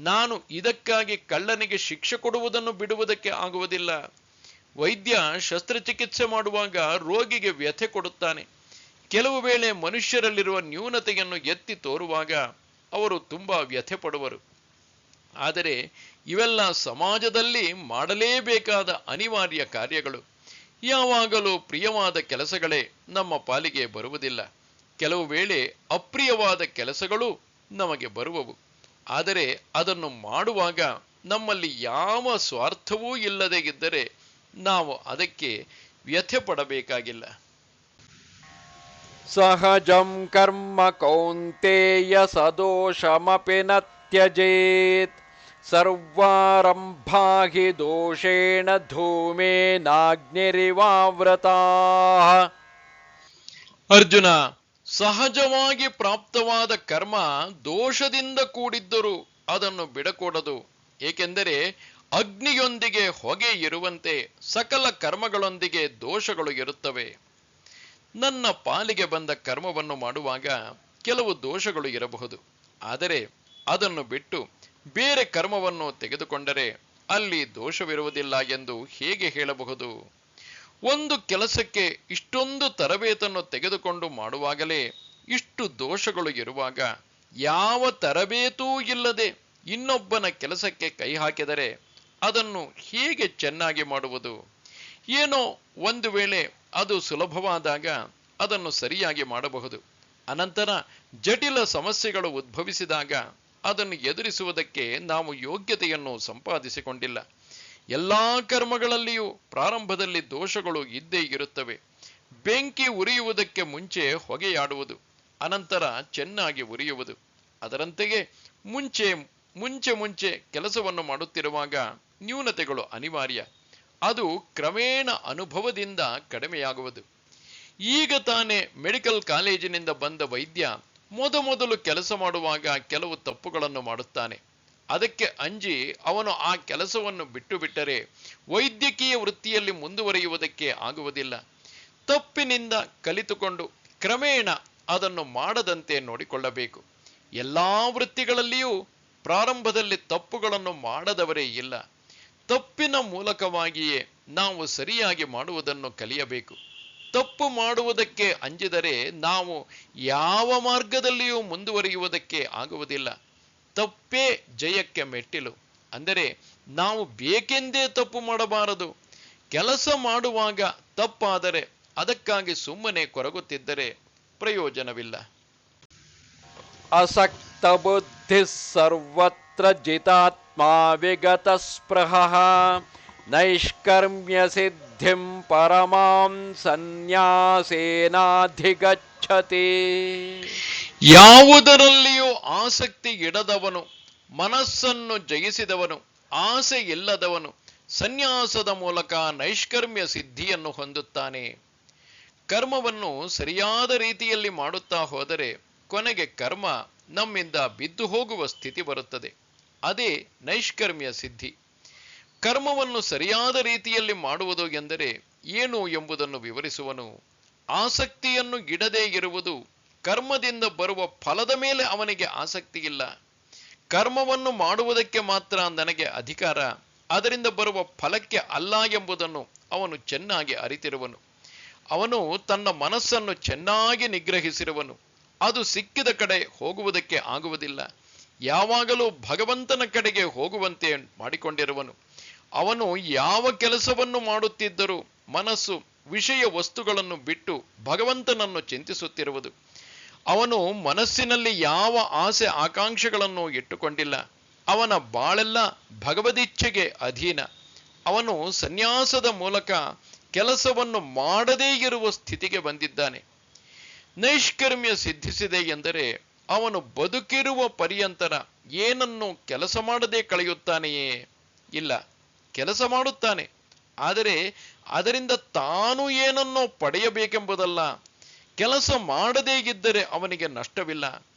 ನಾನು ಇದಕ್ಕಾಗಿ ಕಳ್ಳನಿಗೆ ಶಿಕ್ಷೆ ಕೊಡುವುದನ್ನು ಬಿಡುವುದಕ್ಕೆ ಆಗುವುದಿಲ್ಲ. ವೈದ್ಯ ಶಸ್ತ್ರಚಿಕಿತ್ಸೆ ಮಾಡುವಾಗ ರೋಗಿಗೆ ವ್ಯಥೆ ಕೊಡುತ್ತಾನೆ. ಕೆಲವು ವೇಳೆ ಮನುಷ್ಯರಲ್ಲಿರುವ ನ್ಯೂನತೆಯನ್ನು ಎತ್ತಿ ತೋರುವಾಗ ಅವರು ತುಂಬಾ ವ್ಯಥೆ ಪಡುವರು. ಆದರೆ ಇವೆಲ್ಲ ಸಮಾಜದಲ್ಲಿ ಮಾಡಲೇಬೇಕಾದ ಅನಿವಾರ್ಯ ಕಾರ್ಯಗಳು. ಯಾವಾಗಲೂ ಪ್ರಿಯವಾದ ಕೆಲಸಗಳೇ ನಮ್ಮ ಪಾಲಿಗೆ ಬರುವುದಿಲ್ಲ. ಕೆಲವು ವೇಳೆ ಅಪ್ರಿಯವಾದ ಕೆಲಸಗಳು ನಮಗೆ ಬರುವವು. ಆದರೆ ಅದನ್ನು ಮಾಡುವಾಗ ನಮ್ಮಲ್ಲಿ ಯಾವ ಸ್ವಾರ್ಥವೂ ಇಲ್ಲದೆ ಇದ್ದರೆ ನಾವು ಅದಕ್ಕೆ ವ್ಯಥೆ ಪಡಬೇಕಾಗಿಲ್ಲ. ಸಹಜಂ ಕರ್ಮ ಕೌಂತೇಯ ಸದೋಷಮಪಿ ನ ತ್ಯಜೇತ್ ಸರ್ವಾರಂಭಾ ಹಿ ದೋಷೇಣ ಧೂಮೇನಾಗ್ನಿರಿವಾವೃತಾಃ. ಅರ್ಜುನ, ಸಹಜವಾಗಿ ಪ್ರಾಪ್ತವಾದ ಕರ್ಮ ದೋಷದಿಂದ ಕೂಡಿದ್ದರೂ ಅದನ್ನು ಬಿಡಕೂಡದು. ಏಕೆಂದರೆ ಅಗ್ನಿಯೊಂದಿಗೆ ಹೊಗೆ ಇರುವಂತೆ ಸಕಲ ಕರ್ಮಗಳೊಂದಿಗೆ ದೋಷಗಳು ಇರುತ್ತವೆ. ನನ್ನ ಪಾಲಿಗೆ ಬಂದ ಕರ್ಮವನ್ನು ಮಾಡುವಾಗ ಕೆಲವು ದೋಷಗಳು ಇರಬಹುದು, ಆದರೆ ಅದನ್ನು ಬಿಟ್ಟು ಬೇರೆ ಕರ್ಮವನ್ನು ತೆಗೆದುಕೊಂಡರೆ ಅಲ್ಲಿ ದೋಷವಿರುವುದಿಲ್ಲ ಎಂದು ಹೇಗೆ ಹೇಳಬಹುದು? ಒಂದು ಕೆಲಸಕ್ಕೆ ಇಷ್ಟೊಂದು ತರಬೇತನ್ನು ತೆಗೆದುಕೊಂಡು ಮಾಡುವಾಗಲೇ ಇಷ್ಟು ದೋಷಗಳು ಇರುವಾಗ ಯಾವ ತರಬೇತೂ ಇಲ್ಲದೆ ಇನ್ನೊಬ್ಬನ ಕೆಲಸಕ್ಕೆ ಕೈ ಹಾಕಿದರೆ ಅದನ್ನು ಹೇಗೆ ಚೆನ್ನಾಗಿ ಮಾಡುವುದು? ಏನೋ ಒಂದು ವೇಳೆ ಅದು ಸುಲಭವಾದಾಗ ಅದನ್ನು ಸರಿಯಾಗಿ ಮಾಡಬಹುದು. ಅನಂತರ ಜಟಿಲ ಸಮಸ್ಯೆಗಳು ಉದ್ಭವಿಸಿದಾಗ ಅದನ್ನು ಎದುರಿಸುವುದಕ್ಕೆ ನಾವು ಯೋಗ್ಯತೆಯನ್ನು ಸಂಪಾದಿಸಿಕೊಂಡಿಲ್ಲ. ಎಲ್ಲಾ ಕರ್ಮಗಳಲ್ಲಿಯೂ ಪ್ರಾರಂಭದಲ್ಲಿ ದೋಷಗಳು ಇದ್ದೇ ಇರುತ್ತವೆ. ಬೆಂಕಿ ಉರಿಯುವುದಕ್ಕೆ ಮುಂಚೆ ಹೊಗೆಯಾಡುವುದು, ಅನಂತರ ಚೆನ್ನಾಗಿ ಉರಿಯುವುದು. ಅದರಂತೆಯೇ ಮುಂಚೆ ಕೆಲಸವನ್ನು ಮಾಡುತ್ತಿರುವಾಗ ನ್ಯೂನತೆಗಳು ಅನಿವಾರ್ಯ. ಅದು ಕ್ರಮೇಣ ಅನುಭವದಿಂದ ಕಡಿಮೆಯಾಗುವುದು. ಈಗ ತಾನೇ ಮೆಡಿಕಲ್ ಕಾಲೇಜಿನಿಂದ ಬಂದ ವೈದ್ಯ ಮೊದಲು ಕೆಲಸ ಮಾಡುವಾಗ ಕೆಲವು ತಪ್ಪುಗಳನ್ನು ಮಾಡುತ್ತಾನೆ. ಅದಕ್ಕೆ ಅಂಜಿ ಅವನು ಆ ಕೆಲಸವನ್ನು ಬಿಟ್ಟು ಬಿಟ್ಟರೆ ವೈದ್ಯಕೀಯ ವೃತ್ತಿಯಲ್ಲಿ ಮುಂದುವರಿಯುವುದಕ್ಕೆ ಆಗುವುದಿಲ್ಲ. ತಪ್ಪಿನಿಂದ ಕಲಿತುಕೊಂಡು ಕ್ರಮೇಣ ಅದನ್ನು ಮಾಡದಂತೆ ನೋಡಿಕೊಳ್ಳಬೇಕು. ಎಲ್ಲಾ ವೃತ್ತಿಗಳಲ್ಲಿಯೂ ಪ್ರಾರಂಭದಲ್ಲಿ ತಪ್ಪುಗಳನ್ನು ಮಾಡದವರೇ ಇಲ್ಲ. ತಪ್ಪಿನ ಮೂಲಕವಾಗಿಯೇ ನಾವು ಸರಿಯಾಗಿ ಮಾಡುವುದನ್ನು ಕಲಿಯಬೇಕು. ತಪ್ಪು ಮಾಡುವುದಕ್ಕೆ ಅಂಜಿದರೆ ನಾವು ಯಾವ ಮಾರ್ಗದಲ್ಲಿಯೂ ಮುಂದುವರಿಯುವುದಕ್ಕೆ ಆಗುವುದಿಲ್ಲ. ತಪ್ಪೇ ಜಯಕ್ಕೆ ಮೆಟ್ಟಿಲು. ಅಂದರೆ ನಾವು ಬೇಕೆಂದೇ ತಪ್ಪು ಮಾಡಬಾರದು. ಕೆಲಸ ಮಾಡುವಾಗ ತಪ್ಪಾದರೆ ಅದಕ್ಕಾಗಿ ಸುಮ್ಮನೆ ಕೊರಗುತ್ತಿದ್ದರೆ ಪ್ರಯೋಜನವಿಲ್ಲ. ಅಸಕ್ತ ಬುದ್ಧಿ ಸರ್ವತ್ರ ಜಿತಾತ್ಮ ವಿಗತ ಸ್ಪೃಹಃ ನೈಷ್ಕರ್ಮ್ಯ ಸಿದ್ಧಿಂ ಪರಮಾಂ ಸನ್ಯಾಸೇನಾಧಿಗಚ್ಚತಿ. ಯಾವುದರಲ್ಲಿಯೂ ಆಸಕ್ತಿ ಇಡದವನು, ಮನಸ್ಸನ್ನು ಜಯಿಸಿದವನು, ಆಸೆ ಇಲ್ಲದವನು ಸನ್ಯಾಸದ ಮೂಲಕ ನೈಷ್ಕರ್ಮ್ಯ ಸಿದ್ಧಿಯನ್ನು ಹೊಂದುತ್ತಾನೆ. ಕರ್ಮವನ್ನು ಸರಿಯಾದ ರೀತಿಯಲ್ಲಿ ಮಾಡುತ್ತಾ ಹೋದರೆ ಕೊನೆಗೆ ಕರ್ಮ ನಮ್ಮಿಂದ ಬಿದ್ದು ಹೋಗುವ ಸ್ಥಿತಿ ಬರುತ್ತದೆ. ಅದೇ ನೈಷ್ಕರ್ಮ್ಯ ಸಿದ್ಧಿ. ಕರ್ಮವನ್ನು ಸರಿಯಾದ ರೀತಿಯಲ್ಲಿ ಮಾಡುವುದು ಎಂದರೆ ಏನು ಎಂಬುದನ್ನು ವಿವರಿಸುವನು. ಆಸಕ್ತಿಯನ್ನು ಇಡದೇ ಇರುವುದು. ಕರ್ಮದಿಂದ ಬರುವ ಫಲದ ಮೇಲೆ ಅವನಿಗೆ ಆಸಕ್ತಿ ಇಲ್ಲ. ಕರ್ಮವನ್ನು ಮಾಡುವುದಕ್ಕೆ ಮಾತ್ರ ನನಗೆ ಅಧಿಕಾರ, ಅದರಿಂದ ಬರುವ ಫಲಕ್ಕೆ ಅಲ್ಲ ಎಂಬುದನ್ನು ಅವನು ಚೆನ್ನಾಗಿ ಅರಿತಿರುವನು. ಅವನು ತನ್ನ ಮನಸ್ಸನ್ನು ಚೆನ್ನಾಗಿ ನಿಗ್ರಹಿಸಿರುವನು. ಅದು ಸಿಕ್ಕಿದ ಕಡೆ ಹೋಗುವುದಕ್ಕೆ ಆಗುವುದಿಲ್ಲ. ಯಾವಾಗಲೂ ಭಗವಂತನ ಕಡೆಗೆ ಹೋಗುವಂತೆ ಮಾಡಿಕೊಂಡಿರುವನು. ಅವನು ಯಾವ ಕೆಲಸವನ್ನು ಮಾಡುತ್ತಿದ್ದರೂ ಮನಸ್ಸು ವಿಷಯ ವಸ್ತುಗಳನ್ನು ಬಿಟ್ಟು ಭಗವಂತನನ್ನು ಚಿಂತಿಸುತ್ತಿರುವುದು. ಅವನು ಮನಸ್ಸಿನಲ್ಲಿ ಯಾವ ಆಸೆ ಆಕಾಂಕ್ಷೆಗಳನ್ನು ಇಟ್ಟುಕೊಂಡಿಲ್ಲ. ಅವನ ಬಾಳೆಲ್ಲ ಭಗವದಿಚ್ಛೆಗೆ ಅಧೀನ. ಅವನು ಸನ್ಯಾಸದ ಮೂಲಕ ಕೆಲಸವನ್ನು ಮಾಡದೇ ಇರುವ ಸ್ಥಿತಿಗೆ ಬಂದಿದ್ದಾನೆ. ನೈಷ್ಕರ್ಮ್ಯ ಸಿದ್ಧಿಸಿದೆ ಎಂದರೆ ಅವನು ಬದುಕಿರುವ ಪರ್ಯಂತರ ಏನನ್ನು ಕೆಲಸ ಮಾಡದೆ ಕಳೆಯುತ್ತಾನೆಯೇ? ಇಲ್ಲ, ಕೆಲಸ ಮಾಡುತ್ತಾನೆ. ಆದರೆ ಅದರಿಂದ ತಾನು ಏನನ್ನೋ ಪಡೆಯಬೇಕೆಂಬುದಲ್ಲ. ಕೆಲಸ ಮಾಡದೇ ಇದ್ದರೆ ಅವನಿಗೆ ನಷ್ಟವಿಲ್ಲ,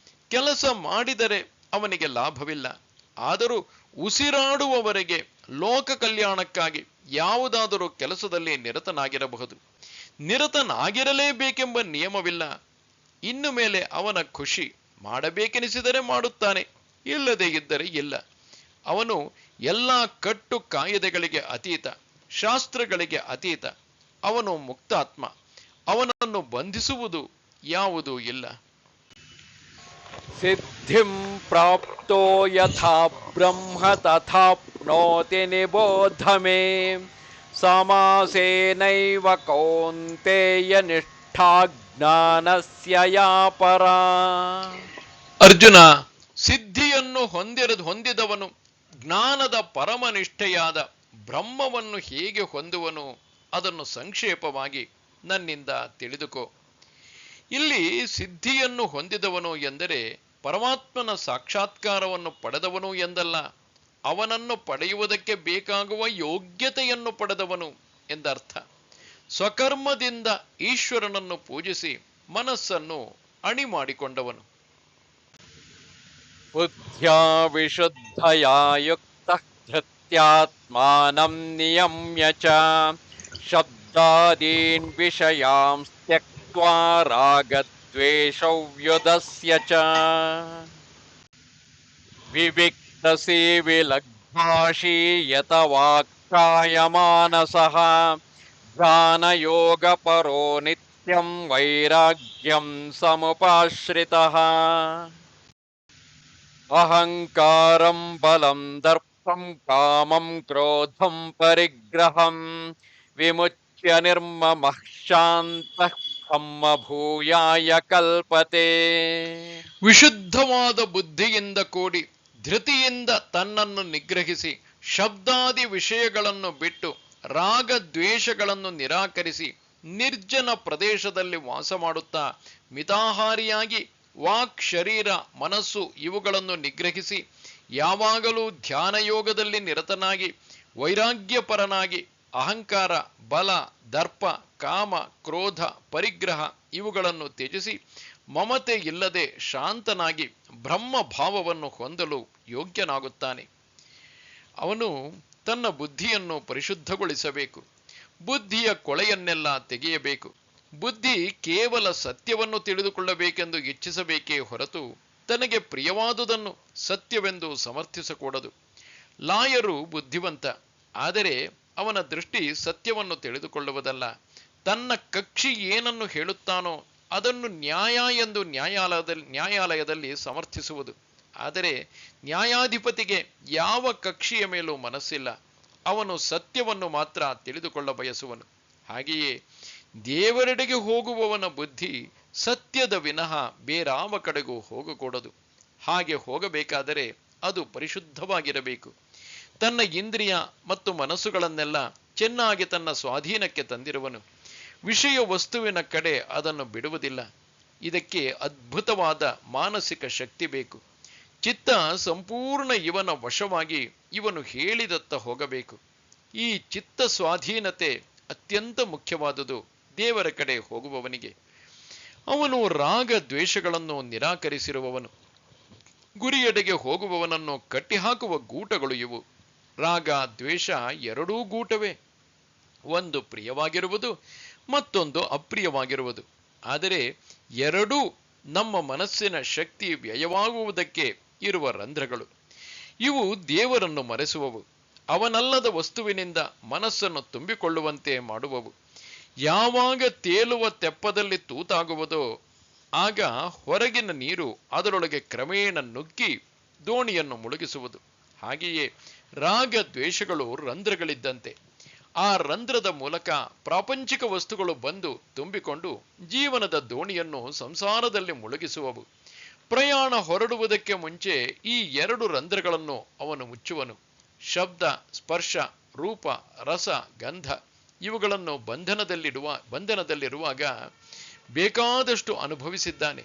ಕೆಲಸ ಮಾಡಿದರೆ ಅವನಿಗೆ ಲಾಭವಿಲ್ಲ. ಆದರೂ ಉಸಿರಾಡುವವರೆಗೆ ಲೋಕ ಕಲ್ಯಾಣಕ್ಕಾಗಿ ಯಾವುದಾದರೂ ಕೆಲಸದಲ್ಲಿ ನಿರತನಾಗಿರಬಹುದು. ನಿರತನಾಗಿರಲೇಬೇಕೆಂಬ ನಿಯಮವಿಲ್ಲ. ಇನ್ನು ಮೇಲೆ ಅವನ ಖುಷಿ. ಮಾಡಬೇಕೆನಿಸಿದರೆ ಮಾಡುತ್ತಾನೆ, ಇಲ್ಲದೇ ಇದ್ದರೆ ಇಲ್ಲ. ಅವನು ಎಲ್ಲ ಕಟ್ಟು ಕಾಯಿದೆಗಳಿಗೆ ಅತೀತ, ಶಾಸ್ತ್ರಗಳಿಗೆ ಅತೀತ. ಅವನು ಮುಕ್ತಾತ್ಮ. ಅವನನ್ನು ಬಂಧಿಸುವುದು ಯಾವುದೂ ಇಲ್ಲ. ಸಿದ್ಧಿಂ ಪ್ರಾಪ್ತೋ ಯಥಾ ಬ್ರಹ್ಮ ತಥಾಪ್ನೋತಿ ನಿಬೋಧ ಮೇ ಸಮಾಸೇನೈವ ಕೌಂತೇಯ ನಿಷ್ಠಾ ಜ್ಞಾನಸ್ಯ ಯಾ ಪರಾ. ಅರ್ಜುನ, ಸಿದ್ಧಿಯನ್ನು ಹೊಂದಿದವನು ಜ್ಞಾನದ ಪರಮನಿಷ್ಠೆಯಾದ ಬ್ರಹ್ಮವನ್ನು ಹೇಗೆ ಹೊಂದುವನು ಅದನ್ನು ಸಂಕ್ಷೇಪವಾಗಿ ನನ್ನಿಂದ ತಿಳಿದುಕೋ. ಇಲ್ಲಿ ಸಿದ್ಧಿಯನ್ನು ಹೊಂದಿದವನು ಎಂದರೆ ಪರಮಾತ್ಮನ ಸಾಕ್ಷಾತ್ಕಾರವನ್ನು ಪಡೆದವನು ಎಂದಲ್ಲ. ಅವನನ್ನು ಪಡೆಯುವುದಕ್ಕೆ ಬೇಕಾಗುವ ಯೋಗ್ಯತೆಯನ್ನು ಪಡೆದವನು ಎಂದರ್ಥ. ಸ್ವಕರ್ಮದಿಂದ ಈಶ್ವರನನ್ನು ಪೂಜಿಸಿ ಮನಸ್ಸನ್ನು ಅಣಿ ಮಾಡಿಕೊಂಡವನು. ಬುದ್ಧ್ಯಾ ವಿಶುದ್ಧಯಾ ಯುಕ್ತಃ ಧೃತ್ಯಾತ್ಮಾನಂ ನಿಯಮ್ಯ ಚ ಶಬ್ದಾದೀನ್ ವಿಷಯಾಂ ತ್ಯಕ್ತ್ವಾ ರಾಗದ್ವೇಷೌ ವ್ಯುದಸ್ಯ ಚ ವಿವಿಕ್ತಸೇವಿ ಲಗ್ಭಾಷೀ ಯತ ವಾಕ್ಕಾಯ ಮಾನಸಃ ಧ್ಯಾನಯೋಗ ಪರೋ ನಿತ್ಯಂ ವೈರಾಗ್ಯಂ ಸಮುಪಾಶ್ರಿತಃ ಅಹಂಕಾರಂ ಬಲಂ ದರ್ಪಂ ಕಾಮಂ ಕ್ರೋಧಂ ಪರಿಗ್ರಹಂ ವಿಮುಚ್ಯ ನಿರ್ಮಮಃ ಶಾಂತಃ ಬ್ರಹ್ಮಭೂಯಾಯ ಕಲ್ಪತೆ. ವಿಶುದ್ಧವಾದ ಬುದ್ಧಿಯಿಂದ ಕೂಡಿ ಧೃತಿಯಿಂದ ತನ್ನನ್ನು ನಿಗ್ರಹಿಸಿ ಶಬ್ದಾದಿ ವಿಷಯಗಳನ್ನು ಬಿಟ್ಟು ರಾಗ ದ್ವೇಷಗಳನ್ನು ನಿರಾಕರಿಸಿ ನಿರ್ಜನ ಪ್ರದೇಶದಲ್ಲಿ ವಾಸ ಮಾಡುತ್ತಾ ಮಿತಾಹಾರಿಯಾಗಿ ವಾಕ್, ಶರೀರ, ಮನಸ್ಸು ಇವುಗಳನ್ನು ನಿಗ್ರಹಿಸಿ ಯಾವಾಗಲೂ ಧ್ಯಾನಯೋಗದಲ್ಲಿ ನಿರತನಾಗಿ ವೈರಾಗ್ಯಪರನಾಗಿ ಅಹಂಕಾರ, ಬಲ, ದರ್ಪ, ಕಾಮ, ಕ್ರೋಧ, ಪರಿಗ್ರಹ ಇವುಗಳನ್ನು ತ್ಯಜಿಸಿ ಮಮತೆ ಇಲ್ಲದೆ ಶಾಂತನಾಗಿ ಬ್ರಹ್ಮ ಭಾವವನ್ನು ಹೊಂದಲು ಯೋಗ್ಯನಾಗುತ್ತಾನೆ. ಅವನು ತನ್ನ ಬುದ್ಧಿಯನ್ನು ಪರಿಶುದ್ಧಗೊಳಿಸಬೇಕು. ಬುದ್ಧಿಯ ಕೊಳೆಯನ್ನೆಲ್ಲ ತೆಗೆಯಬೇಕು. ಬುದ್ಧಿ ಕೇವಲ ಸತ್ಯವನ್ನು ತಿಳಿದುಕೊಳ್ಳಬೇಕೆಂದು ಇಚ್ಛಿಸಬೇಕೇ ಹೊರತು ತನಗೆ ಪ್ರಿಯವಾದುದನ್ನು ಸತ್ಯವೆಂದು ಸಮರ್ಥಿಸಕೂಡದು. ಲಾಯರು ಬುದ್ಧಿವಂತ, ಆದರೆ ಅವನ ದೃಷ್ಟಿ ಸತ್ಯವನ್ನು ತಿಳಿದುಕೊಳ್ಳುವುದಲ್ಲ. ತನ್ನ ಕಕ್ಷಿ ಏನನ್ನು ಹೇಳುತ್ತಾನೋ ಅದನ್ನು ನ್ಯಾಯ ಎಂದು ನ್ಯಾಯಾಲಯದಲ್ಲಿ ಸಮರ್ಥಿಸುವುದು. ಆದರೆ ನ್ಯಾಯಾಧಿಪತಿಗೆ ಯಾವ ಕಕ್ಷಿಯ ಮೇಲೂ ಮನಸ್ಸಿಲ್ಲ. ಅವನು ಸತ್ಯವನ್ನು ಮಾತ್ರ ತಿಳಿದುಕೊಳ್ಳ ಬಯಸುವನು. ಹಾಗೆಯೇ ದೇವರೆಡೆಗೆ ಹೋಗುವವನ ಬುದ್ಧಿ ಸತ್ಯದ ವಿನಃ ಬೇರಾವ ಕಡೆಗೂ ಹೋಗಕೂಡದು. ಹಾಗೆ ಹೋಗಬೇಕಾದರೆ ಅದು ಪರಿಶುದ್ಧವಾಗಿರಬೇಕು. ತನ್ನ ಇಂದ್ರಿಯ ಮತ್ತು ಮನಸ್ಸುಗಳನ್ನೆಲ್ಲ ಚೆನ್ನಾಗಿ ತನ್ನ ಸ್ವಾಧೀನಕ್ಕೆ ತಂದಿರುವನು. ವಿಷಯ ವಸ್ತುವಿನ ಕಡೆ ಅದನ್ನು ಬಿಡುವುದಿಲ್ಲ. ಇದಕ್ಕೆ ಅದ್ಭುತವಾದ ಮಾನಸಿಕ ಶಕ್ತಿ ಬೇಕು. ಚಿತ್ತ ಸಂಪೂರ್ಣ ಇವನ ವಶವಾಗಿ ಇವನು ಹೇಳಿದತ್ತ ಹೋಗಬೇಕು. ಈ ಚಿತ್ತ ಸ್ವಾಧೀನತೆ ಅತ್ಯಂತ ಮುಖ್ಯವಾದುದು ದೇವರ ಕಡೆ ಹೋಗುವವನಿಗೆ. ಅವನು ರಾಗ ದ್ವೇಷಗಳನ್ನು ನಿರಾಕರಿಸಿರುವವನು. ಗುರಿಯೆಡೆಗೆ ಹೋಗುವವನನ್ನು ಕಟ್ಟಿಹಾಕುವ ಗೂಟಗಳು ಇವು. ರಾಗ ದ್ವೇಷ ಎರಡೂ ಗೂಟವೇ. ಒಂದು ಪ್ರಿಯವಾಗಿರುವುದು, ಮತ್ತೊಂದು ಅಪ್ರಿಯವಾಗಿರುವುದು. ಆದರೆ ಎರಡೂ ನಮ್ಮ ಮನಸ್ಸಿನ ಶಕ್ತಿ ವ್ಯಯವಾಗುವುದಕ್ಕೆ ಇರುವ ರಂಧ್ರಗಳು. ಇವು ದೇವರನ್ನು ಮರೆಸುವವು. ಅವನಲ್ಲದ ವಸ್ತುವಿನಿಂದ ಮನಸ್ಸನ್ನು ತುಂಬಿಕೊಳ್ಳುವಂತೆ ಮಾಡುವವು. ಯಾವಾಗ ತೇಲುವ ತೆಪ್ಪದಲ್ಲಿ ತೂತಾಗುವುದೋ ಆಗ ಹೊರಗಿನ ನೀರು ಅದರೊಳಗೆ ಕ್ರಮೇಣ ನುಗ್ಗಿ ದೋಣಿಯನ್ನು ಮುಳುಗಿಸುವುದು. ಹಾಗೆಯೇ ರಾಗ ದ್ವೇಷಗಳು ರಂಧ್ರಗಳಿದ್ದಂತೆ. ಆ ರಂಧ್ರದ ಮೂಲಕ ಪ್ರಾಪಂಚಿಕ ವಸ್ತುಗಳು ಬಂದು ತುಂಬಿಕೊಂಡು ಜೀವನದ ದೋಣಿಯನ್ನು ಸಂಸಾರದಲ್ಲಿ ಮುಳುಗಿಸುವವು. ಪ್ರಯಾಣ ಹೊರಡುವುದಕ್ಕೆ ಮುಂಚೆ ಈ ಎರಡು ರಂಧ್ರಗಳನ್ನು ಅವನು ಮುಚ್ಚುವನು. ಶಬ್ದ, ಸ್ಪರ್ಶ, ರೂಪ, ರಸ, ಗಂಧ ಇವುಗಳನ್ನು ಬಂಧನದಲ್ಲಿರುವಾಗ ಬೇಕಾದಷ್ಟು ಅನುಭವಿಸಿದ್ದಾನೆ.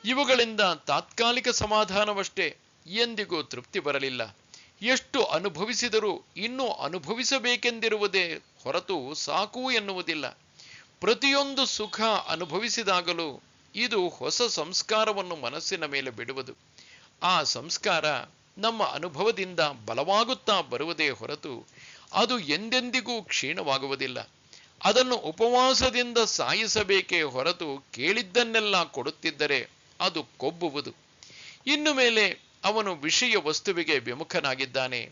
ಇವುಗಳಿಂದ ತಾತ್ಕಾಲಿಕ ಸಮಾಧಾನವಷ್ಟೇ, ಎಂದಿಗೂ ತೃಪ್ತಿ ಬರಲಿಲ್ಲ. ಎಷ್ಟು ಅನುಭವಿಸಿದರೂ ಇನ್ನೂ ಅನುಭವಿಸಬೇಕೆಂದಿರುವುದೇ ಹೊರತು ಸಾಕು ಎನ್ನುವುದಿಲ್ಲ. ಪ್ರತಿಯೊಂದು ಸುಖ ಅನುಭವಿಸಿದಾಗಲೂ ಇದು ಹೊಸ ಸಂಸ್ಕಾರವನ್ನು ಮನಸ್ಸಿನ ಮೇಲೆ ಬಿಡುವುದು. ಆ ಸಂಸ್ಕಾರ ನಮ್ಮ ಅನುಭವದಿಂದ ಬಲವಾಗುತ್ತಾ ಬರುವುದೇ ಹೊರತು ಅದು ಎಂದೆಂದಿಗೂ ಕ್ಷೀಣವಾಗುವುದಿಲ್ಲ. ಅದನ್ನು ಉಪವಾಸದಿಂದ ಸಾಯಿಸಬೇಕೇ ಹೊರತು ಕೇಳಿದ್ದನ್ನೆಲ್ಲ ಕೊಡುತ್ತಿದ್ದರೆ ಅದು ಕೊಬ್ಬುವುದು. ಇನ್ನು ಮೇಲೆ ಅವನು ವಿಷಯ ವಸ್ತುವಿಗೆ ವಿಮುಖನಾಗಿದ್ದಾನೆ.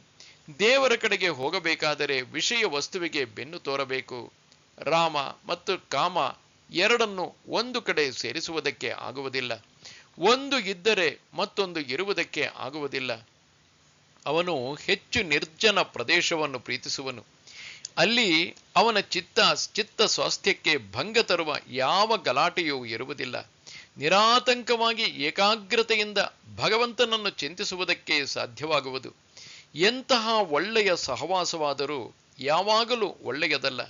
ದೇವರ ಕಡೆಗೆ ಹೋಗಬೇಕಾದರೆ ವಿಷಯ ವಸ್ತುವಿಗೆ ಬೆನ್ನು ತೋರಬೇಕು. ರಾಮ ಮತ್ತು ಕಾಮ ಎರಡನ್ನು ಒಂದು ಕಡೆ ಸೇರಿಸುವುದಕ್ಕೆ ಆಗುವುದಿಲ್ಲ. ಒಂದು ಇದ್ದರೆ ಮತ್ತೊಂದು ಇರುವುದಕ್ಕೆ ಆಗುವುದಿಲ್ಲ. ಅವನು ಹೆಚ್ಚು ನಿರ್ಜನ ಪ್ರದೇಶವನ್ನು ಪ್ರೀತಿಸುವನು. ಅಲ್ಲಿ ಅವನ ಚಿತ್ತ ಸ್ವಾಸ್ಥ್ಯಕ್ಕೆ ಭಂಗ ತರುವ ಯಾವ ಗಲಾಟೆಯೂ ಇರುವುದಿಲ್ಲ. ನಿರಾತಂಕವಾಗಿ ಏಕಾಗ್ರತೆಯಿಂದ ಭಗವಂತನನ್ನು ಚಿಂತಿಸುವುದಕ್ಕೆ ಸಾಧ್ಯವಾಗುವುದು. ಎಂತಹ ಒಳ್ಳೆಯ ಸಹವಾಸವಾದರೂ ಯಾವಾಗಲೂ ಒಳ್ಳೆಯದಲ್ಲ.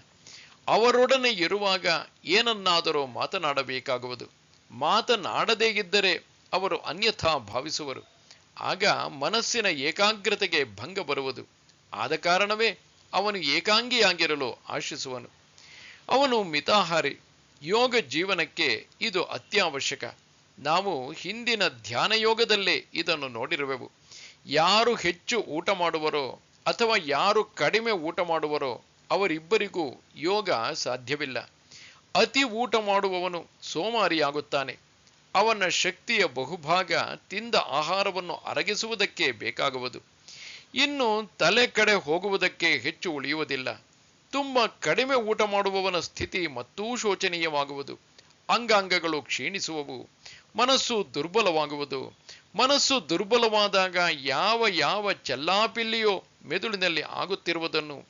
ಅವರೊಡನೆ ಇರುವಾಗ ಏನನ್ನಾದರೂ ಮಾತನಾಡಬೇಕಾಗುವುದು. ಮಾತನಾಡದೇ ಇದ್ದರೆ ಅವರು ಅನ್ಯಥಾ ಭಾವಿಸುವರು. ಆಗ ಮನಸ್ಸಿನ ಏಕಾಗ್ರತೆಗೆ ಭಂಗ ಬರುವುದು. ಆದ ಕಾರಣವೇ ಅವನು ಏಕಾಂಗಿಯಾಗಿರಲು ಆಶಿಸುವನು. ಅವನು ಮಿತಾಹಾರಿ. ಯೋಗ ಜೀವನಕ್ಕೆ ಇದು ಅತ್ಯವಶ್ಯಕ. ನಾವು ಹಿಂದಿನ ಧ್ಯಾನ ಯೋಗದಲ್ಲೇ ಇದನ್ನು ನೋಡಿರುವೆವು. ಯಾರು ಹೆಚ್ಚು ಊಟ ಮಾಡುವರೋ ಅಥವಾ ಯಾರು ಕಡಿಮೆ ಊಟ ಮಾಡುವರೋ ಅವರಿಬ್ಬರಿಗೂ ಯೋಗ ಸಾಧ್ಯವಿಲ್ಲ. ಅತಿ ಊಟ ಮಾಡುವವನು ಸೋಮಾರಿಯಾಗುತ್ತಾನೆ. ಅವನ ಶಕ್ತಿಯ ಬಹುಭಾಗ ತಿಂದ ಆಹಾರವನ್ನು ಅರಗಿಸುವುದಕ್ಕೆ ಬೇಕಾಗುವುದು. ಇನ್ನು ತಲೆ ಕಡೆ ಹೋಗುವುದಕ್ಕೆ ಹೆಚ್ಚು ಉಳಿಯುವುದಿಲ್ಲ. ತುಂಬ ಕಡಿಮೆ ಊಟ ಮಾಡುವವನ ಸ್ಥಿತಿ ಮತ್ತೂ ಶೋಚನೀಯವಾಗುವುದು. ಅಂಗಾಂಗಗಳು ಕ್ಷೀಣಿಸುವವು. ಮನಸ್ಸು ದುರ್ಬಲವಾಗುವುದು. ಮನಸ್ಸು ದುರ್ಬಲವಾದಾಗ ಯಾವ ಚೆಲ್ಲಾಪಿಲ್ಲಿಯೋ ಮೆದುಳಿನಲ್ಲಿ ಆಗುತ್ತಿರುವುದನ್ನು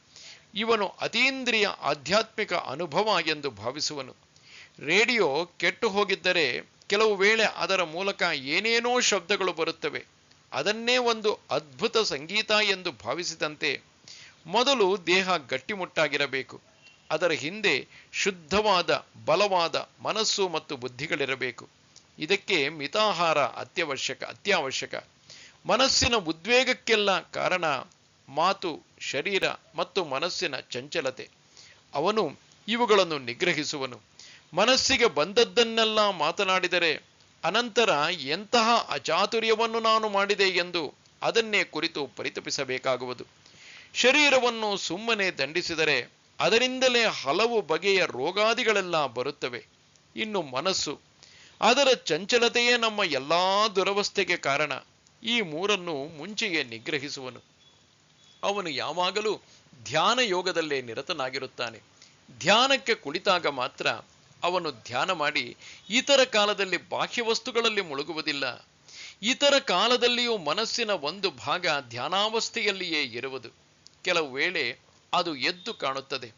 ಇವನು ಅತೀಂದ್ರಿಯ ಆಧ್ಯಾತ್ಮಿಕ ಅನುಭವ ಎಂದು ಭಾವಿಸುವನು. ರೇಡಿಯೋ ಕೆಟ್ಟು ಹೋಗಿದ್ದರೆ ಕೆಲವು ವೇಳೆ ಅದರ ಮೂಲಕ ಏನೇನೋ ಶಬ್ದಗಳು ಬರುತ್ತವೆ. ಅದನ್ನೇ ಒಂದು ಅದ್ಭುತ ಸಂಗೀತ ಎಂದು ಭಾವಿಸಿದಂತೆ ಮೊದಲು ದೇಹ ಗಟ್ಟಿಮುಟ್ಟಾಗಿರಬೇಕು. ಅದರ ಹಿಂದೆ ಶುದ್ಧವಾದ ಬಲವಾದ ಮನಸ್ಸು ಮತ್ತು ಬುದ್ಧಿಗಳಿರಬೇಕು. ಇದಕ್ಕೆ ಮಿತಾಹಾರ ಅತ್ಯವಶ್ಯಕ. ಮನಸ್ಸಿನ ಉದ್ವೇಗಕ್ಕೆಲ್ಲ ಕಾರಣ ಮಾತು, ಶರೀರ ಮತ್ತು ಮನಸ್ಸಿನ ಚಂಚಲತೆ. ಅವನು ಇವುಗಳನ್ನು ನಿಗ್ರಹಿಸುವನು. ಮನಸ್ಸಿಗೆ ಬಂದದ್ದನ್ನೆಲ್ಲ ಮಾತನಾಡಿದರೆ ಅನಂತರ ಎಂತಹ ಅಚಾತುರ್ಯವನ್ನು ನಾನು ಮಾಡಿದೆ ಎಂದು ಅದನ್ನೇ ಕುರಿತು ಪರಿತಪಿಸಬೇಕಾಗುವುದು. ಶರೀರವನ್ನು ಸುಮ್ಮನೆ ದಂಡಿಸಿದರೆ ಅದರಿಂದಲೇ ಹಲವು ಬಗೆಯ ರೋಗಾದಿಗಳೆಲ್ಲ ಬರುತ್ತವೆ. ಇನ್ನು ಮನಸ್ಸು, ಅದರ ಚಂಚಲತೆಯೇ ನಮ್ಮ ಎಲ್ಲಾ ದುರವಸ್ಥೆಗೆ ಕಾರಣ. ಈ ಮೂರನ್ನು ಮುಂಚೆಯೇ ನಿಗ್ರಹಿಸುವನು. ಅವನು ಯಾವಾಗಲೂ ಧ್ಯಾನ ಯೋಗದಲ್ಲೇ ನಿರತನಾಗಿರುತ್ತಾನೆ. ಧ್ಯಾನಕ್ಕೆ ಕುಳಿತಾಗ ಮಾತ್ರ ಅವನು ಧ್ಯಾನ ಮಾಡಿ ಇತರ ಕಾಲದಲ್ಲಿ ಬಾಹ್ಯ ವಸ್ತುಗಳಲ್ಲಿ ಮುಳುಗುವುದಿಲ್ಲ. ಇತರ ಕಾಲದಲ್ಲಿಯೂ ಮನಸ್ಸಿನ ಒಂದು ಭಾಗ ಧ್ಯಾನಾವಸ್ಥೆಯಲ್ಲಿಯೇ ಇರುವುದು. ಕೆಲವು ವೇಳೆ ಅದು ಎದ್ದು ಕಾಣುತ್ತದೆ,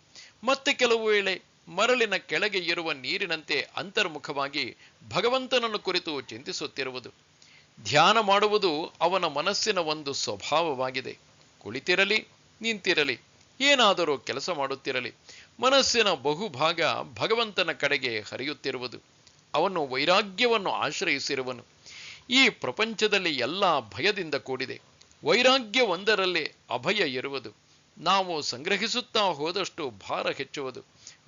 ಮತ್ತೆ ಕೆಲವು ವೇಳೆ ಮರಳಿನ ಕೆಳಗೆ ಇರುವ ನೀರಿನಂತೆ ಅಂತರ್ಮುಖವಾಗಿ ಭಗವಂತನನ್ನು ಕುರಿತು ಚಿಂತಿಸುತ್ತಿರುವುದು. ಧ್ಯಾನ ಮಾಡುವುದು ಅವನ ಮನಸ್ಸಿನ ಒಂದು ಸ್ವಭಾವವಾಗಿದೆ. ಕುಳಿತಿರಲಿ, ನಿಂತಿರಲಿ, ಏನಾದರೂ ಕೆಲಸ ಮಾಡುತ್ತಿರಲಿ, ಮನಸ್ಸಿನ ಬಹುಭಾಗ ಭಗವಂತನ ಕಡೆಗೆ ಹರಿಯುತ್ತಿರುವುದು. ಅವನು ವೈರಾಗ್ಯವನ್ನು ಆಶ್ರಯಿಸಿರುವನು. ಈ ಪ್ರಪಂಚದಲ್ಲಿ ಎಲ್ಲ ಭಯದಿಂದ ಕೂಡಿದೆ. ವೈರಾಗ್ಯ ಒಂದರಲ್ಲೇ ಅಭಯ ಇರುವುದು. ನಾವು ಸಂಗ್ರಹಿಸುತ್ತಾ ಹೋದಷ್ಟು ಭಾರ ಹೆಚ್ಚುವುದು,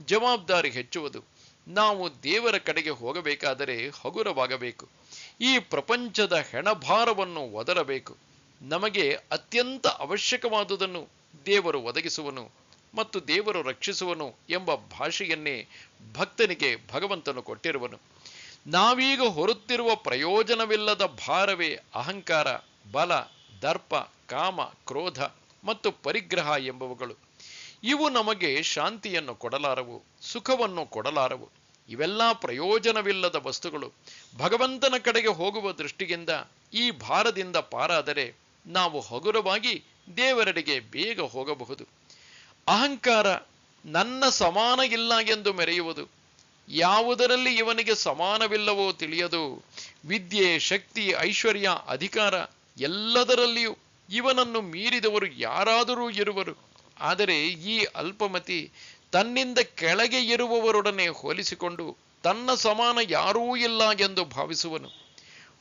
ಜವಾಬ್ದಾರಿ ಹೆಚ್ಚುವುದು. ನಾವು ದೇವರ ಕಡೆಗೆ ಹೋಗಬೇಕಾದರೆ ಹಗುರವಾಗಬೇಕು. ಈ ಪ್ರಪಂಚದ ಹೆಣಭಾರವನ್ನು ಒದರಬೇಕು. ನಮಗೆ ಅತ್ಯಂತ ಅವಶ್ಯಕವಾದುದನ್ನು ದೇವರು ಒದಗಿಸುವನು ಮತ್ತು ದೇವರು ರಕ್ಷಿಸುವನು ಎಂಬ ಭಾಷೆಯನ್ನೇ ಭಕ್ತನಿಗೆ ಭಗವಂತನು ಕೊಟ್ಟಿರುವನು. ನಾವೀಗ ಹೊರುತ್ತಿರುವ ಪ್ರಯೋಜನವಿಲ್ಲದ ಭಾರವೇ ಅಹಂಕಾರ, ಬಲ, ದರ್ಪ, ಕಾಮ, ಕ್ರೋಧ ಮತ್ತು ಪರಿಗ್ರಹ ಎಂಬವುಗಳು. ಇವು ನಮಗೆ ಶಾಂತಿಯನ್ನು ಕೊಡಲಾರವು, ಸುಖವನ್ನು ಕೊಡಲಾರವು. ಇವೆಲ್ಲ ಪ್ರಯೋಜನವಿಲ್ಲದ ವಸ್ತುಗಳು. ಭಗವಂತನ ಕಡೆಗೆ ಹೋಗುವ ದೃಷ್ಟಿಯಿಂದ ಈ ಭಾರದಿಂದ ಪಾರಾದರೆ ನಾವು ಹಗುರವಾಗಿ ದೇವರೆಡೆಗೆ ಬೇಗ ಹೋಗಬಹುದು. ಅಹಂಕಾರ ನನ್ನ ಸಮಾನ ಇಲ್ಲ ಎಂದು ಮೆರೆಯುವುದು. ಯಾವುದರಲ್ಲಿ ಇವನಿಗೆ ಸಮಾನವಿಲ್ಲವೋ ತಿಳಿಯದು. ವಿದ್ಯೆ, ಶಕ್ತಿ, ಐಶ್ವರ್ಯ, ಅಧಿಕಾರ ಎಲ್ಲದರಲ್ಲಿಯೂ ಇವನನ್ನು ಮೀರಿದವರು ಯಾರಾದರೂ ಇರುವರು. ಆದರೆ ಈ ಅಲ್ಪಮತಿ ತನ್ನಿಂದ ಕೆಳಗೆ ಇರುವವರೊಡನೆ ಹೋಲಿಸಿಕೊಂಡು ತನ್ನ ಸಮಾನ ಯಾರೂ ಇಲ್ಲ ಎಂದು ಭಾವಿಸುವನು.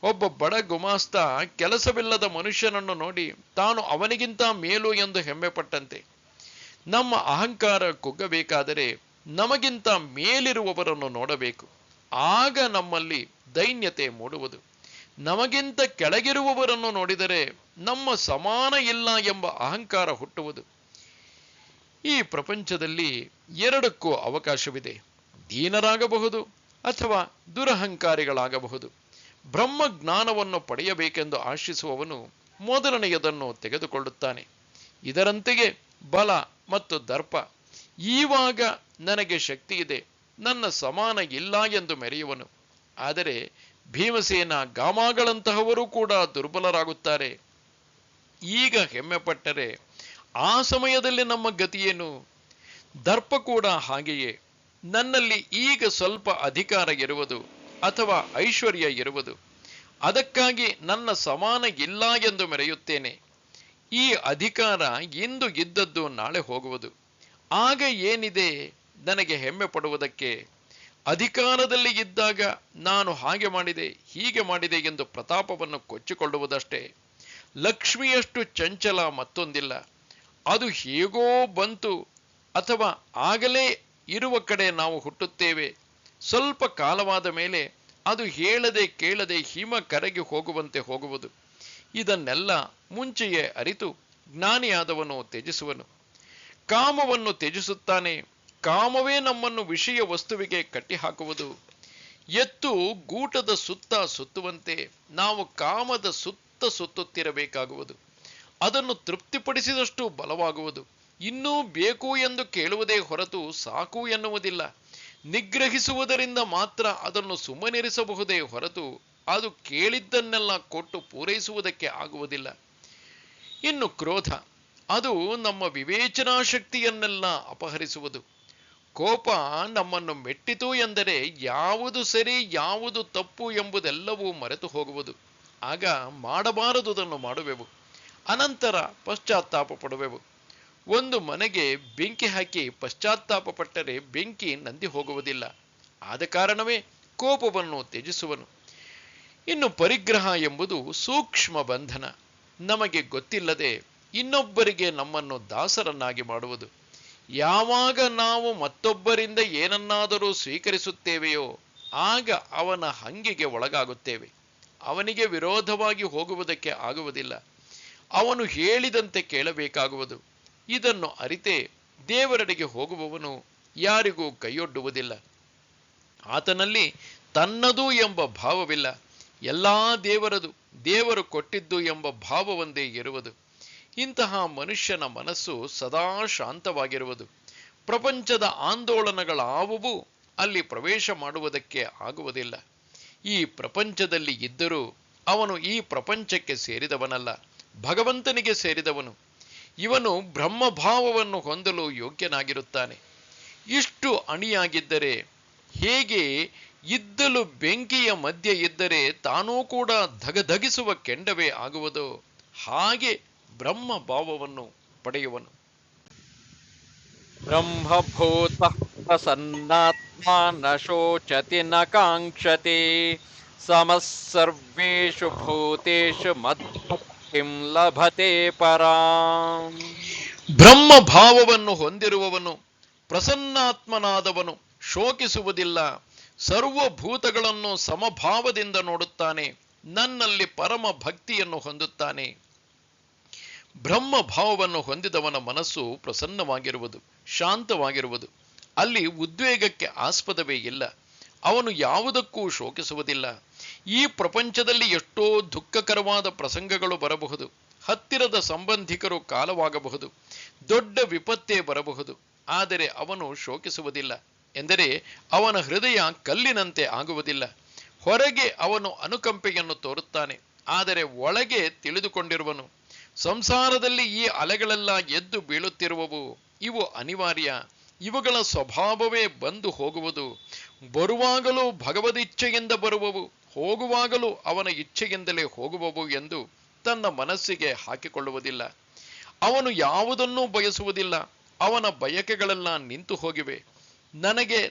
ಒಬ್ಬ ಬಡ ಗುಮಾಸ್ತ ಕೆಲಸವಿಲ್ಲದ ಮನುಷ್ಯನನ್ನು ನೋಡಿ ತಾನು ಅವನಿಗಿಂತ ಮೇಲು ಎಂದು ಹೆಮ್ಮೆಪಟ್ಟಂತೆ. ನಮ್ಮ ಅಹಂಕಾರ ಕುಗ್ಗಬೇಕಾದರೆ ನಮಗಿಂತ ಮೇಲಿರುವವರನ್ನು ನೋಡಬೇಕು. ಆಗ ನಮ್ಮಲ್ಲಿ ದೈನ್ಯತೆ ಮೂಡುವುದು. ನಮಗಿಂತ ಕೆಳಗಿರುವವರನ್ನು ನೋಡಿದರೆ ನಮ್ಮ ಸಮಾನ ಇಲ್ಲ ಎಂಬ ಅಹಂಕಾರ ಹುಟ್ಟುವುದು. ಈ ಪ್ರಪಂಚದಲ್ಲಿ ಎರಡಕ್ಕೂ ಅವಕಾಶವಿದೆ. ದೀನರಾಗಬಹುದು ಅಥವಾ ದುರಹಂಕಾರಿಗಳಾಗಬಹುದು. ಬ್ರಹ್ಮಜ್ಞಾನವನ್ನು ಪಡೆಯಬೇಕೆಂದು ಆಶಿಸುವವನು ಮೊದಲನೆಯದನ್ನು ತೆಗೆದುಕೊಳ್ಳುತ್ತಾನೆ. ಇದರಂತೆಯೇ ಬಲ ಮತ್ತು ದರ್ಪ. ಈವಾಗ ನನಗೆ ಶಕ್ತಿ ಇದೆ, ನನ್ನ ಸಮಾನ ಇಲ್ಲ ಎಂದು ಮೆರೆಯುವನು. ಆದರೆ ಭೀಮಸೇನ, ಗಾಮಗಳಂತಹವರು ಕೂಡ ದುರ್ಬಲರಾಗುತ್ತಾರೆ. ಈಗ ಹೆಮ್ಮೆಪಟ್ಟರೆ ಆ ಸಮಯದಲ್ಲಿ ನಮ್ಮ ಗತಿಯೇನು? ದರ್ಪ ಕೂಡ ಹಾಗೆಯೇ. ನನ್ನಲ್ಲಿ ಈಗ ಸ್ವಲ್ಪ ಅಧಿಕಾರ ಇರುವುದು ಅಥವಾ ಐಶ್ವರ್ಯ ಇರುವುದು, ಅದಕ್ಕಾಗಿ ನನ್ನ ಸಮಾನ ಇಲ್ಲ ಎಂದು ಮೆರೆಯುತ್ತೇನೆ. ಈ ಅಧಿಕಾರ ಇಂದು ಇದ್ದದ್ದು ನಾಳೆ ಹೋಗುವುದು. ಆಗ ಏನಿದೆ ನನಗೆ ಹೆಮ್ಮೆ ಪಡುವುದಕ್ಕೆ? ಅಧಿಕಾರದಲ್ಲಿ ಇದ್ದಾಗ ನಾನು ಹಾಗೆ ಮಾಡಿದೆ, ಹೀಗೆ ಮಾಡಿದೆ ಎಂದು ಪ್ರತಾಪವನ್ನು ಕೊಚ್ಚಿಕೊಳ್ಳುವುದಷ್ಟೇ. ಲಕ್ಷ್ಮಿಯಷ್ಟು ಚಂಚಲ ಮತ್ತೊಂದಿಲ್ಲ. ಅದು ಹೇಗೋ ಬಂತು ಅಥವಾ ಆಗಲೇ ಇರುವ ಕಡೆ ನಾವು ಹುಟ್ಟುತ್ತೇವೆ. ಸ್ವಲ್ಪ ಕಾಲವಾದ ಮೇಲೆ ಅದು ಹೇಳದೆ ಕೇಳದೆ ಹಿಮ ಕರಗಿ ಹೋಗುವಂತೆ ಹೋಗುವುದು. ಇದನ್ನೆಲ್ಲ ಮುಂಚೆಯೇ ಅರಿತು ಜ್ಞಾನಿಯಾದವನು ತ್ಯಜಿಸುವನು. ಕಾಮವನ್ನು ತ್ಯಜಿಸುತ್ತಾನೆ. ಕಾಮವೇ ನಮ್ಮನ್ನು ವಿಷಯ ವಸ್ತುವಿಗೆ ಕಟ್ಟಿಹಾಕುವುದು. ಎತ್ತು ಗೂಟದ ಸುತ್ತ ಸುತ್ತುವಂತೆ ನಾವು ಕಾಮದ ಸುತ್ತ ಸುತ್ತುತ್ತಿರಬೇಕಾಗುವುದು. ಅದನ್ನು ತೃಪ್ತಿಪಡಿಸಿದಷ್ಟು ಬಲವಾಗುವುದು. ಇನ್ನೂ ಬೇಕು ಎಂದು ಕೇಳುವುದೇ ಹೊರತು ಸಾಕು ಎನ್ನುವುದಿಲ್ಲ. ನಿಗ್ರಹಿಸುವುದರಿಂದ ಮಾತ್ರ ಅದನ್ನು ಸುಮ್ಮನಿರಿಸಬಹುದೇ ಹೊರತು ಅದು ಕೇಳಿದ್ದನ್ನೆಲ್ಲ ಕೊಟ್ಟು ಪೂರೈಸುವುದಕ್ಕೆ ಆಗುವುದಿಲ್ಲ. ಇನ್ನು ಕ್ರೋಧ, ಅದು ನಮ್ಮ ವಿವೇಚನಾ ಶಕ್ತಿಯನ್ನೆಲ್ಲ ಅಪಹರಿಸುವುದು. ಕೋಪ ನಮ್ಮನ್ನು ಮೆಟ್ಟಿತು ಎಂದರೆ ಯಾವುದು ಸರಿ ಯಾವುದು ತಪ್ಪು ಎಂಬುದೆಲ್ಲವೂ ಮರೆತು ಹೋಗುವುದು. ಆಗ ಮಾಡಬಾರದುದನ್ನು ಮಾಡುವೆವು, ಅನಂತರ ಪಶ್ಚಾತ್ತಾಪ ಪಡುವೆವು. ಒಂದು ಮನೆಗೆ ಬೆಂಕಿ ಹಾಕಿ ಪಶ್ಚಾತ್ತಾಪ ಪಟ್ಟರೆ ಬೆಂಕಿ ನಂದಿ ಹೋಗುವುದಿಲ್ಲ. ಆದ ಕಾರಣವೇ ಕೋಪವನ್ನು ತ್ಯಜಿಸುವನು. ಇನ್ನು ಪರಿಗ್ರಹ ಎಂಬುದು ಸೂಕ್ಷ್ಮ ಬಂಧನ. ನಮಗೆ ಗೊತ್ತಿಲ್ಲದೆ ಇನ್ನೊಬ್ಬರಿಗೆ ನಮ್ಮನ್ನು ದಾಸರನ್ನಾಗಿ ಮಾಡುವುದು. ಯಾವಾಗ ನಾವು ಮತ್ತೊಬ್ಬರಿಂದ ಏನನ್ನಾದರೂ ಸ್ವೀಕರಿಸುತ್ತೇವೆಯೋ ಆಗ ಅವನ ಹಂಗಿಗೆ ಒಳಗಾಗುತ್ತೇವೆ. ಅವನಿಗೆ ವಿರೋಧವಾಗಿ ಹೋಗುವುದಕ್ಕೆ ಆಗುವುದಿಲ್ಲ. ಅವನು ಹೇಳಿದಂತೆ ಕೇಳಬೇಕಾಗುವುದು. ಇದನ್ನು ಅರಿತೇ ದೇವರೆಡೆಗೆ ಹೋಗುವವನು ಯಾರಿಗೂ ಕೈಯೊಡ್ಡುವುದಿಲ್ಲ. ಆತನಲ್ಲಿ ತನ್ನದು ಎಂಬ ಭಾವವಿಲ್ಲ. ಎಲ್ಲಾ ದೇವರದು, ದೇವರು ಕೊಟ್ಟಿದ್ದು ಎಂಬ ಭಾವವೊಂದೇ ಇರುವುದು. ಇಂತಹ ಮನುಷ್ಯನ ಮನಸ್ಸು ಸದಾ ಶಾಂತವಾಗಿರುವುದು. ಪ್ರಪಂಚದ ಆಂದೋಲನಗಳಾವುವು ಅಲ್ಲಿ ಪ್ರವೇಶ ಮಾಡುವುದಕ್ಕೆ ಆಗುವುದಿಲ್ಲ. ಈ ಪ್ರಪಂಚದಲ್ಲಿ ಇದ್ದರೂ ಅವನು ಈ ಪ್ರಪಂಚಕ್ಕೆ ಸೇರಿದವನಲ್ಲ, ಭಗವಂತನಿಗೆ ಸೇರಿದವನು. ಇವನು ಬ್ರಹ್ಮಭಾವವನ್ನು ಹೊಂದಲು ಯೋಗ್ಯನಾಗಿರುತ್ತಾನೆ. ಇಷ್ಟು ಅಣಿಯಾಗಿದ್ದರೆ ಹೇಗೆ ಇದ್ದಲು ಬೆಂಕಿಯ ಮಧ್ಯೆ ಇದ್ದರೆ ತಾನೂ ಕೂಡ ಧಗಧಗಿಸುವ ಕೆಂಡವೇ ಆಗುವುದೋ ಹಾಗೆ ಬ್ರಹ್ಮ ಭಾವವನ್ನು ಪಡೆಯುವನು. ಬ್ರಹ್ಮಭೂತ ಪ್ರಸನ್ನಾತ್ಮ ನ ಶೋಚತಿ ನ ಕಾಂಕ್ಷತಿ ಸಮಃ ಸರ್ವೇಷು ಭೂತೇಷು ಮದ್ಭಕ್ತಿಂ ಲಭತೆ ಪರಾಂ. ಬ್ರಹ್ಮ ಭಾವವನ್ನು ಹೊಂದಿರುವವನು, ಪ್ರಸನ್ನಾತ್ಮನಾದವನು ಶೋಕಿಸುವುದಿಲ್ಲ. ಸರ್ವಭೂತಗಳನ್ನು ಸಮಭಾವದಿಂದ ನೋಡುತ್ತಾನೆ. ನನ್ನಲ್ಲಿ ಪರಮ ಭಕ್ತಿಯನ್ನು ಹೊಂದುತ್ತಾನೆ. ಬ್ರಹ್ಮ ಭಾವವನ್ನು ಹೊಂದಿದವನ ಮನಸ್ಸು ಪ್ರಸನ್ನವಾಗಿರುವುದು, ಶಾಂತವಾಗಿರುವುದು. ಅಲ್ಲಿ ಉದ್ವೇಗಕ್ಕೆ ಆಸ್ಪದವೇ ಇಲ್ಲ. ಅವನು ಯಾವುದಕ್ಕೂ ಶೋಕಿಸುವುದಿಲ್ಲ. ಈ ಪ್ರಪಂಚದಲ್ಲಿ ಎಷ್ಟೋ ದುಃಖಕರವಾದ ಪ್ರಸಂಗಗಳು ಬರಬಹುದು. ಹತ್ತಿರದ ಸಂಬಂಧಿಕರು ಕಾಲವಾಗಬಹುದು. ದೊಡ್ಡ ವಿಪತ್ತೇ ಬರಬಹುದು. ಆದರೆ ಅವನು ಶೋಕಿಸುವುದಿಲ್ಲ. ಎಂದರೆ ಅವನ ಹೃದಯ ಕಲ್ಲಿನಂತೆ ಆಗುವುದಿಲ್ಲ. ಹೊರಗೆ ಅವನು ಅನುಕಂಪೆಯನ್ನು ತೋರುತ್ತಾನೆ, ಆದರೆ ಒಳಗೆ ತಿಳಿದುಕೊಂಡಿರುವನು. ಸಂಸಾರದಲ್ಲಿ ಈ ಅಲೆಗಳೆಲ್ಲ ಎದ್ದು ಬೀಳುತ್ತಿರುವವು. ಇವು ಅನಿವಾರ್ಯ. ಇವುಗಳ ಸ್ವಭಾವವೇ ಬಂದು ಹೋಗುವುದು. ಬರುವಾಗಲೂ ಭಗವದಿಚ್ಛೆಯಿಂದ ಬರುವವು, ಹೋಗುವಾಗಲೂ ಅವನ ಇಚ್ಛೆಯಿಂದಲೇ ಹೋಗುವವು ಎಂದು ತನ್ನ ಮನಸ್ಸಿಗೆ ಹಾಕಿಕೊಳ್ಳುವುದಿಲ್ಲ. ಅವನು ಯಾವುದನ್ನೂ ಬಯಸುವುದಿಲ್ಲ. ಅವನ ಬಯಕೆಗಳೆಲ್ಲ ನಿಂತು ಹೋಗಿವೆ.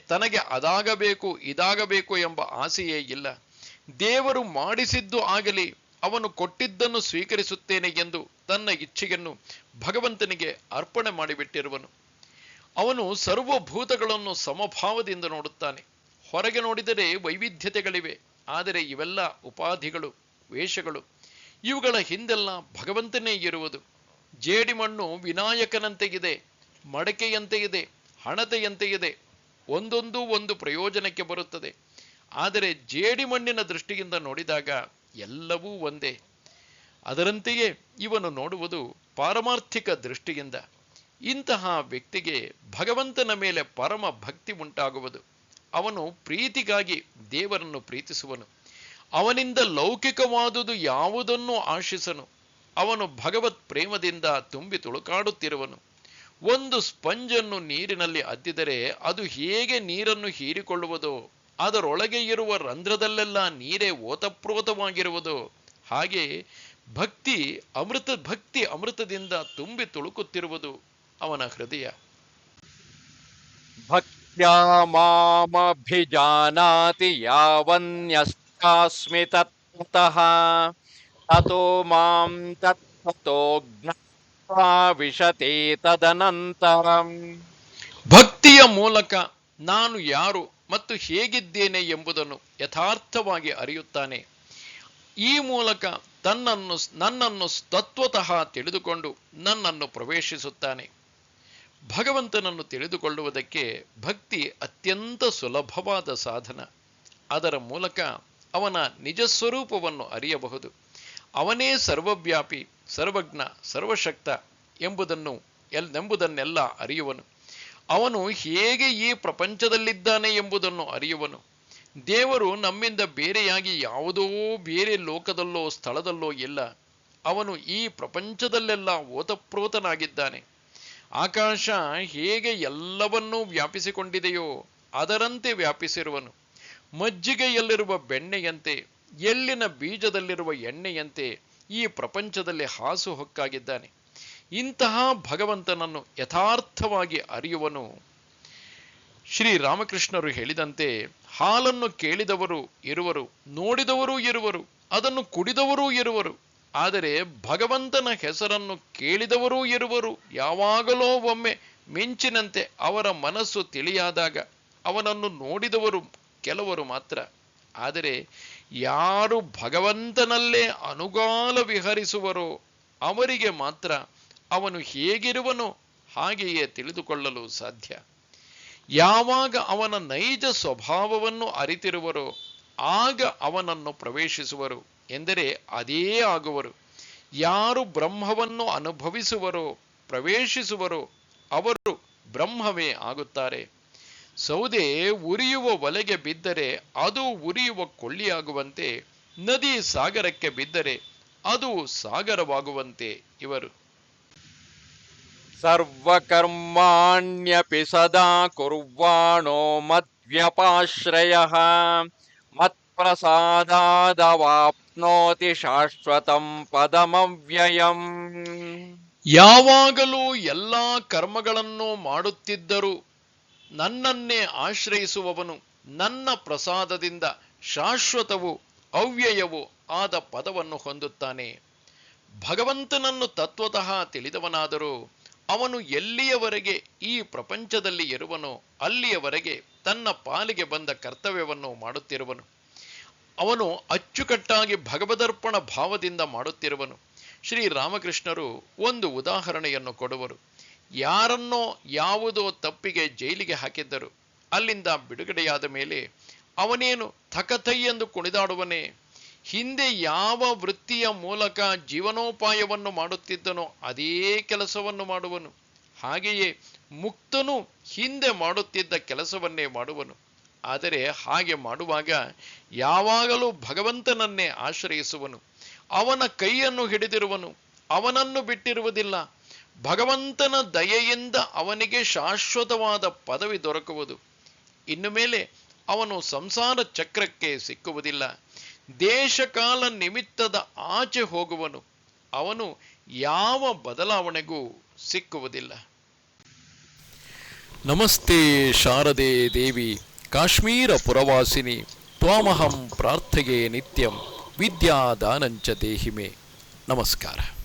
ತನಗೆ ಅದಾಗಬೇಕು ಇದಾಗಬೇಕು ಎಂಬ ಆಸೆಯೇ ಇಲ್ಲ. ದೇವರು ಮಾಡಿಸಿದ್ದು ಆಗಲಿ, ಅವನು ಕೊಟ್ಟಿದ್ದನ್ನು ಸ್ವೀಕರಿಸುತ್ತೇನೆ ಎಂದು ತನ್ನ ಇಚ್ಛೆಯನ್ನು ಭಗವಂತನಿಗೆ ಅರ್ಪಣೆ ಮಾಡಿಬಿಟ್ಟಿರುವನು. ಅವನು ಸರ್ವಭೂತಗಳನ್ನು ಸಮಭಾವದಿಂದ ನೋಡುತ್ತಾನೆ. ಹೊರಗೆ ನೋಡಿದರೆ ವೈವಿಧ್ಯತೆಗಳಿವೆ, ಆದರೆ ಇವೆಲ್ಲ ಉಪಾಧಿಗಳು, ವೇಷಗಳು. ಇವುಗಳ ಹಿಂದೆಲ್ಲ ಭಗವಂತನೇ ಇರುವುದು. ಜೇಡಿಮಣ್ಣು ವಿನಾಯಕನಂತೆ ಇದೆ, ಮಡಕೆಯಂತೆ ಇದೆ, ಹಣತೆಯಂತೆ ಇದೆ. ಒಂದೊಂದು ಒಂದು ಪ್ರಯೋಜನಕ್ಕೆ ಬರುತ್ತದೆ. ಆದರೆ ಜೇಡಿಮಣ್ಣಿನ ದೃಷ್ಟಿಯಿಂದ ನೋಡಿದಾಗ ಎಲ್ಲವೂ ಒಂದೇ. ಅದರಂತೆಯೇ ಇವನು ನೋಡುವುದು ಪಾರಮಾರ್ಥಿಕ ದೃಷ್ಟಿಯಿಂದ. ಇಂತಹ ವ್ಯಕ್ತಿಗೆ ಭಗವಂತನ ಮೇಲೆ ಪರಮ ಭಕ್ತಿ ಉಂಟಾಗುವುದು. ಅವನು ಪ್ರೀತಿಗಾಗಿ ದೇವರನ್ನು ಪ್ರೀತಿಸುವನು. ಅವನಿಂದ ಲೌಕಿಕವಾದುದು ಯಾವುದನ್ನೂ ಆಶಿಸನು. ಅವನು ಭಗವತ್ ಪ್ರೇಮದಿಂದ ತುಂಬಿ ತುಳುಕಾಡುತ್ತಿರುವನು. ಒಂದು ಸ್ಪಂಜನ್ನು ನೀರಿನಲ್ಲಿ ಅದ್ದಿದರೆ ಅದು ಹೇಗೆ ನೀರನ್ನು ಹೀರಿಕೊಳ್ಳುವುದೋ, ಅದರೊಳಗೆ ಇರುವ ರಂಧ್ರದಲ್ಲೆಲ್ಲ ನೀರೇ ಓತಪ್ರೋತವಾಗಿರುವುದು. ಹಾಗೆ ಭಕ್ತಿ ಅಮೃತದಿಂದ ತುಂಬಿ ತುಳುಕುತ್ತಿರುವುದು ಅವನ ಹೃದಯ. ಭಕ್ತ್ಯಾ ಮಾಮಭಿಜಾನಾತಿ ಯಾವನ್ಯಸ್ತಾಸ್ಮಿ ತತ್ವತಃ ತತೋ ಮಾಂ ತತ್ವತೋ ಜ್ಞಾತ್ವಾ ವಿಶತೆ ತದನಂತರಂ. ಭಕ್ತಿಯ ಮೂಲಕ ನಾನು ಯಾರು ಮತ್ತು ಹೇಗಿದ್ದೇನೆ ಎಂಬುದನ್ನು ಯಥಾರ್ಥವಾಗಿ ಅರಿಯುತ್ತಾನೆ. ಈ ಮೂಲಕ ನನ್ನನ್ನು ತತ್ವತಃ ತಿಳಿದುಕೊಂಡು ನನ್ನನ್ನು ಪ್ರವೇಶಿಸುತ್ತಾನೆ. ಭಗವಂತನನ್ನು ತಿಳಿದುಕೊಳ್ಳುವುದಕ್ಕೆ ಭಕ್ತಿ ಅತ್ಯಂತ ಸುಲಭವಾದ ಸಾಧನ. ಅದರ ಮೂಲಕ ಅವನ ನಿಜ ಸ್ವರೂಪವನ್ನು ಅರಿಯಬಹುದು. ಅವನೇ ಸರ್ವವ್ಯಾಪಿ, ಸರ್ವಜ್ಞ, ಸರ್ವಶಕ್ತ ಎಂಬುದನ್ನೆಲ್ಲ ಅರಿಯುವನು. ಅವನು ಹೇಗೆ ಈ ಪ್ರಪಂಚದಲ್ಲಿದ್ದಾನೆ ಎಂಬುದನ್ನು ಅರಿಯುವನು. ದೇವರು ನಮ್ಮಿಂದ ಬೇರೆಯಾಗಿ ಯಾವುದೋ ಬೇರೆ ಲೋಕದಲ್ಲೋ ಸ್ಥಳದಲ್ಲೋ ಇಲ್ಲ. ಅವನು ಈ ಪ್ರಪಂಚದಲ್ಲೆಲ್ಲ ಓತಪ್ರೋತನಾಗಿದ್ದಾನೆ. ಆಕಾಶ ಹೇಗೆ ಎಲ್ಲವನ್ನೂ ವ್ಯಾಪಿಸಿಕೊಂಡಿದೆಯೋ ಅದರಂತೆ ವ್ಯಾಪಿಸಿರುವನು. ಮಜ್ಜಿಗೆಯಲ್ಲಿರುವ ಬೆಣ್ಣೆಯಂತೆ, ಎಳ್ಳಿನ ಬೀಜದಲ್ಲಿರುವ ಎಣ್ಣೆಯಂತೆ ಈ ಪ್ರಪಂಚದಲ್ಲಿ ಹಾಸುಹೊಕ್ಕಾಗಿದ್ದಾನೆ. ಇಂತಹ ಭಗವಂತನನ್ನು ಯಥಾರ್ಥವಾಗಿ ಅರಿಯುವನು. ಶ್ರೀರಾಮಕೃಷ್ಣರು ಹೇಳಿದಂತೆ, ಹಾಲನ್ನು ಕೇಳಿದವರು ಇರುವರು, ನೋಡಿದವರೂ ಇರುವರು, ಅದನ್ನು ಕುಡಿದವರೂ ಇರುವರು. ಆದರೆ ಭಗವಂತನ ಹೆಸರನ್ನು ಕೇಳಿದವರೂ ಇರುವರು. ಯಾವಾಗಲೋ ಒಮ್ಮೆ ಮಿಂಚಿನಂತೆ ಅವರ ಮನಸ್ಸು ತಿಳಿಯಾದಾಗ ಅವನನ್ನು ನೋಡಿದವರು ಕೆಲವರು ಮಾತ್ರ. ಆದರೆ ಯಾರು ಭಗವಂತನಲ್ಲೇ ಅನುಗಾಲ ವಿಹರಿಸುವರೋ ಅವರಿಗೆ ಮಾತ್ರ ಅವನು ಹೇಗಿರುವನೋ ಹಾಗೆಯೇ ತಿಳಿದುಕೊಳ್ಳಲು ಸಾಧ್ಯ. ಯಾವಾಗ ಅವನ ನೈಜ ಸ್ವಭಾವವನ್ನು ಅರಿತಿರುವರೋ ಆಗ ಅವನನ್ನು ಪ್ರವೇಶಿಸುವರು ಎಂದರೆ ಅದೇ ಆಗುವರು. ಯಾರು ಬ್ರಹ್ಮವನ್ನು ಅನುಭವಿಸುವರೋ ಪ್ರವೇಶಿಸುವರೋ ಅವರು ಬ್ರಹ್ಮವೇ ಆಗುತ್ತಾರೆ. ಸೌದೆ ಉರಿಯುವ ಒಲೆಗೆ ಬಿದ್ದರೆ ಅದು ಉರಿಯುವ ಕೊಳ್ಳಿಯಾಗುವಂತೆ, ನದಿ ಸಾಗರಕ್ಕೆ ಬಿದ್ದರೆ ಅದು ಸಾಗರವಾಗುವಂತೆ ಇವರು. ಸರ್ವಕರ್ಮಾಣ್ಯಪಿ ಸದಾ ಕುರ್ವಾಣೋ ಮದ್ವ್ಯಪಾಶ್ರಯಃ ಮತ್ಪ್ರಸಾದಾದವಾಪ್ನೋತಿ ಶಾಶ್ವತಂ ಪದಮವ್ಯಯಂ. ಯಾವಾಗಲೂ ಎಲ್ಲ ಕರ್ಮಗಳನ್ನು ಮಾಡುತ್ತಿದ್ದರೂ ನನ್ನನ್ನೇ ಆಶ್ರಯಿಸುವವನು ನನ್ನ ಪ್ರಸಾದದಿಂದ ಶಾಶ್ವತವೂ ಅವ್ಯಯವೂ ಆದ ಪದವನ್ನು ಹೊಂದುತ್ತಾನೆ. ಭಗವಂತನನ್ನು ತತ್ವತಃ ತಿಳಿದವನಾದರೂ ಅವನು ಎಲ್ಲಿಯವರೆಗೆ ಈ ಪ್ರಪಂಚದಲ್ಲಿ ಇರುವನೋ ಅಲ್ಲಿಯವರೆಗೆ ತನ್ನ ಪಾಲಿಗೆ ಬಂದ ಕರ್ತವ್ಯವನ್ನು ಮಾಡುತ್ತಿರುವನು. ಅವನು ಅಚ್ಚುಕಟ್ಟಾಗಿ ಭಗವದರ್ಪಣ ಭಾವದಿಂದ ಮಾಡುತ್ತಿರುವನು. ಶ್ರೀರಾಮಕೃಷ್ಣರು ಒಂದು ಉದಾಹರಣೆಯನ್ನು ಕೊಡುವರು. ಯಾರನ್ನೋ ಯಾವುದೋ ತಪ್ಪಿಗೆ ಜೈಲಿಗೆ ಹಾಕಿದ್ದರು. ಅಲ್ಲಿಂದ ಬಿಡುಗಡೆಯಾದ ಮೇಲೆ ಅವನೇನು ಥಕಥೈ ಎಂದು ಕುಣಿದಾಡುವನೇ? ಹಿಂದೆ ಯಾವ ವೃತ್ತಿಯ ಮೂಲಕ ಜೀವನೋಪಾಯವನ್ನು ಮಾಡುತ್ತಿದ್ದನೋ ಅದೇ ಕೆಲಸವನ್ನು ಮಾಡುವನು. ಹಾಗೆಯೇ ಮುಕ್ತನು ಹಿಂದೆ ಮಾಡುತ್ತಿದ್ದ ಕೆಲಸವನ್ನೇ ಮಾಡುವನು. ಆದರೆ ಹಾಗೆ ಮಾಡುವಾಗ ಯಾವಾಗಲೂ ಭಗವಂತನನ್ನೇ ಆಶ್ರಯಿಸುವನು. ಅವನ ಕೈಯನ್ನು ಹಿಡಿದಿರುವನು, ಅವನನ್ನು ಬಿಟ್ಟಿರುವುದಿಲ್ಲ. ಭಗವಂತನ ದಯೆಯಿಂದ ಅವನಿಗೆ ಶಾಶ್ವತವಾದ ಪದವಿ ದೊರಕುವುದು. ಇನ್ನು ಮೇಲೆ ಅವನು ಸಂಸಾರ ಚಕ್ರಕ್ಕೆ ಸಿಕ್ಕುವುದಿಲ್ಲ. ದೇಶಕಾಲ ನಿಮಿತ್ತದ ಆಚೆ ಹೋಗುವನು. ಅವನು ಯಾವ ಬದಲಾವಣೆಗೂ ಸಿಕ್ಕುವುದಿಲ್ಲ. ನಮಸ್ತೆ ಶಾರದೆ ದೇವಿ ಕಾಶ್ಮೀರ ಪುರವಾಸಿನಿ ತ್ವಾಮಹಂ ಪ್ರಾರ್ಥೆಯೇ ನಿತ್ಯಂ ವಿದ್ಯಾದಾನಂಚ ದೇಹಿಮೆ. ನಮಸ್ಕಾರ.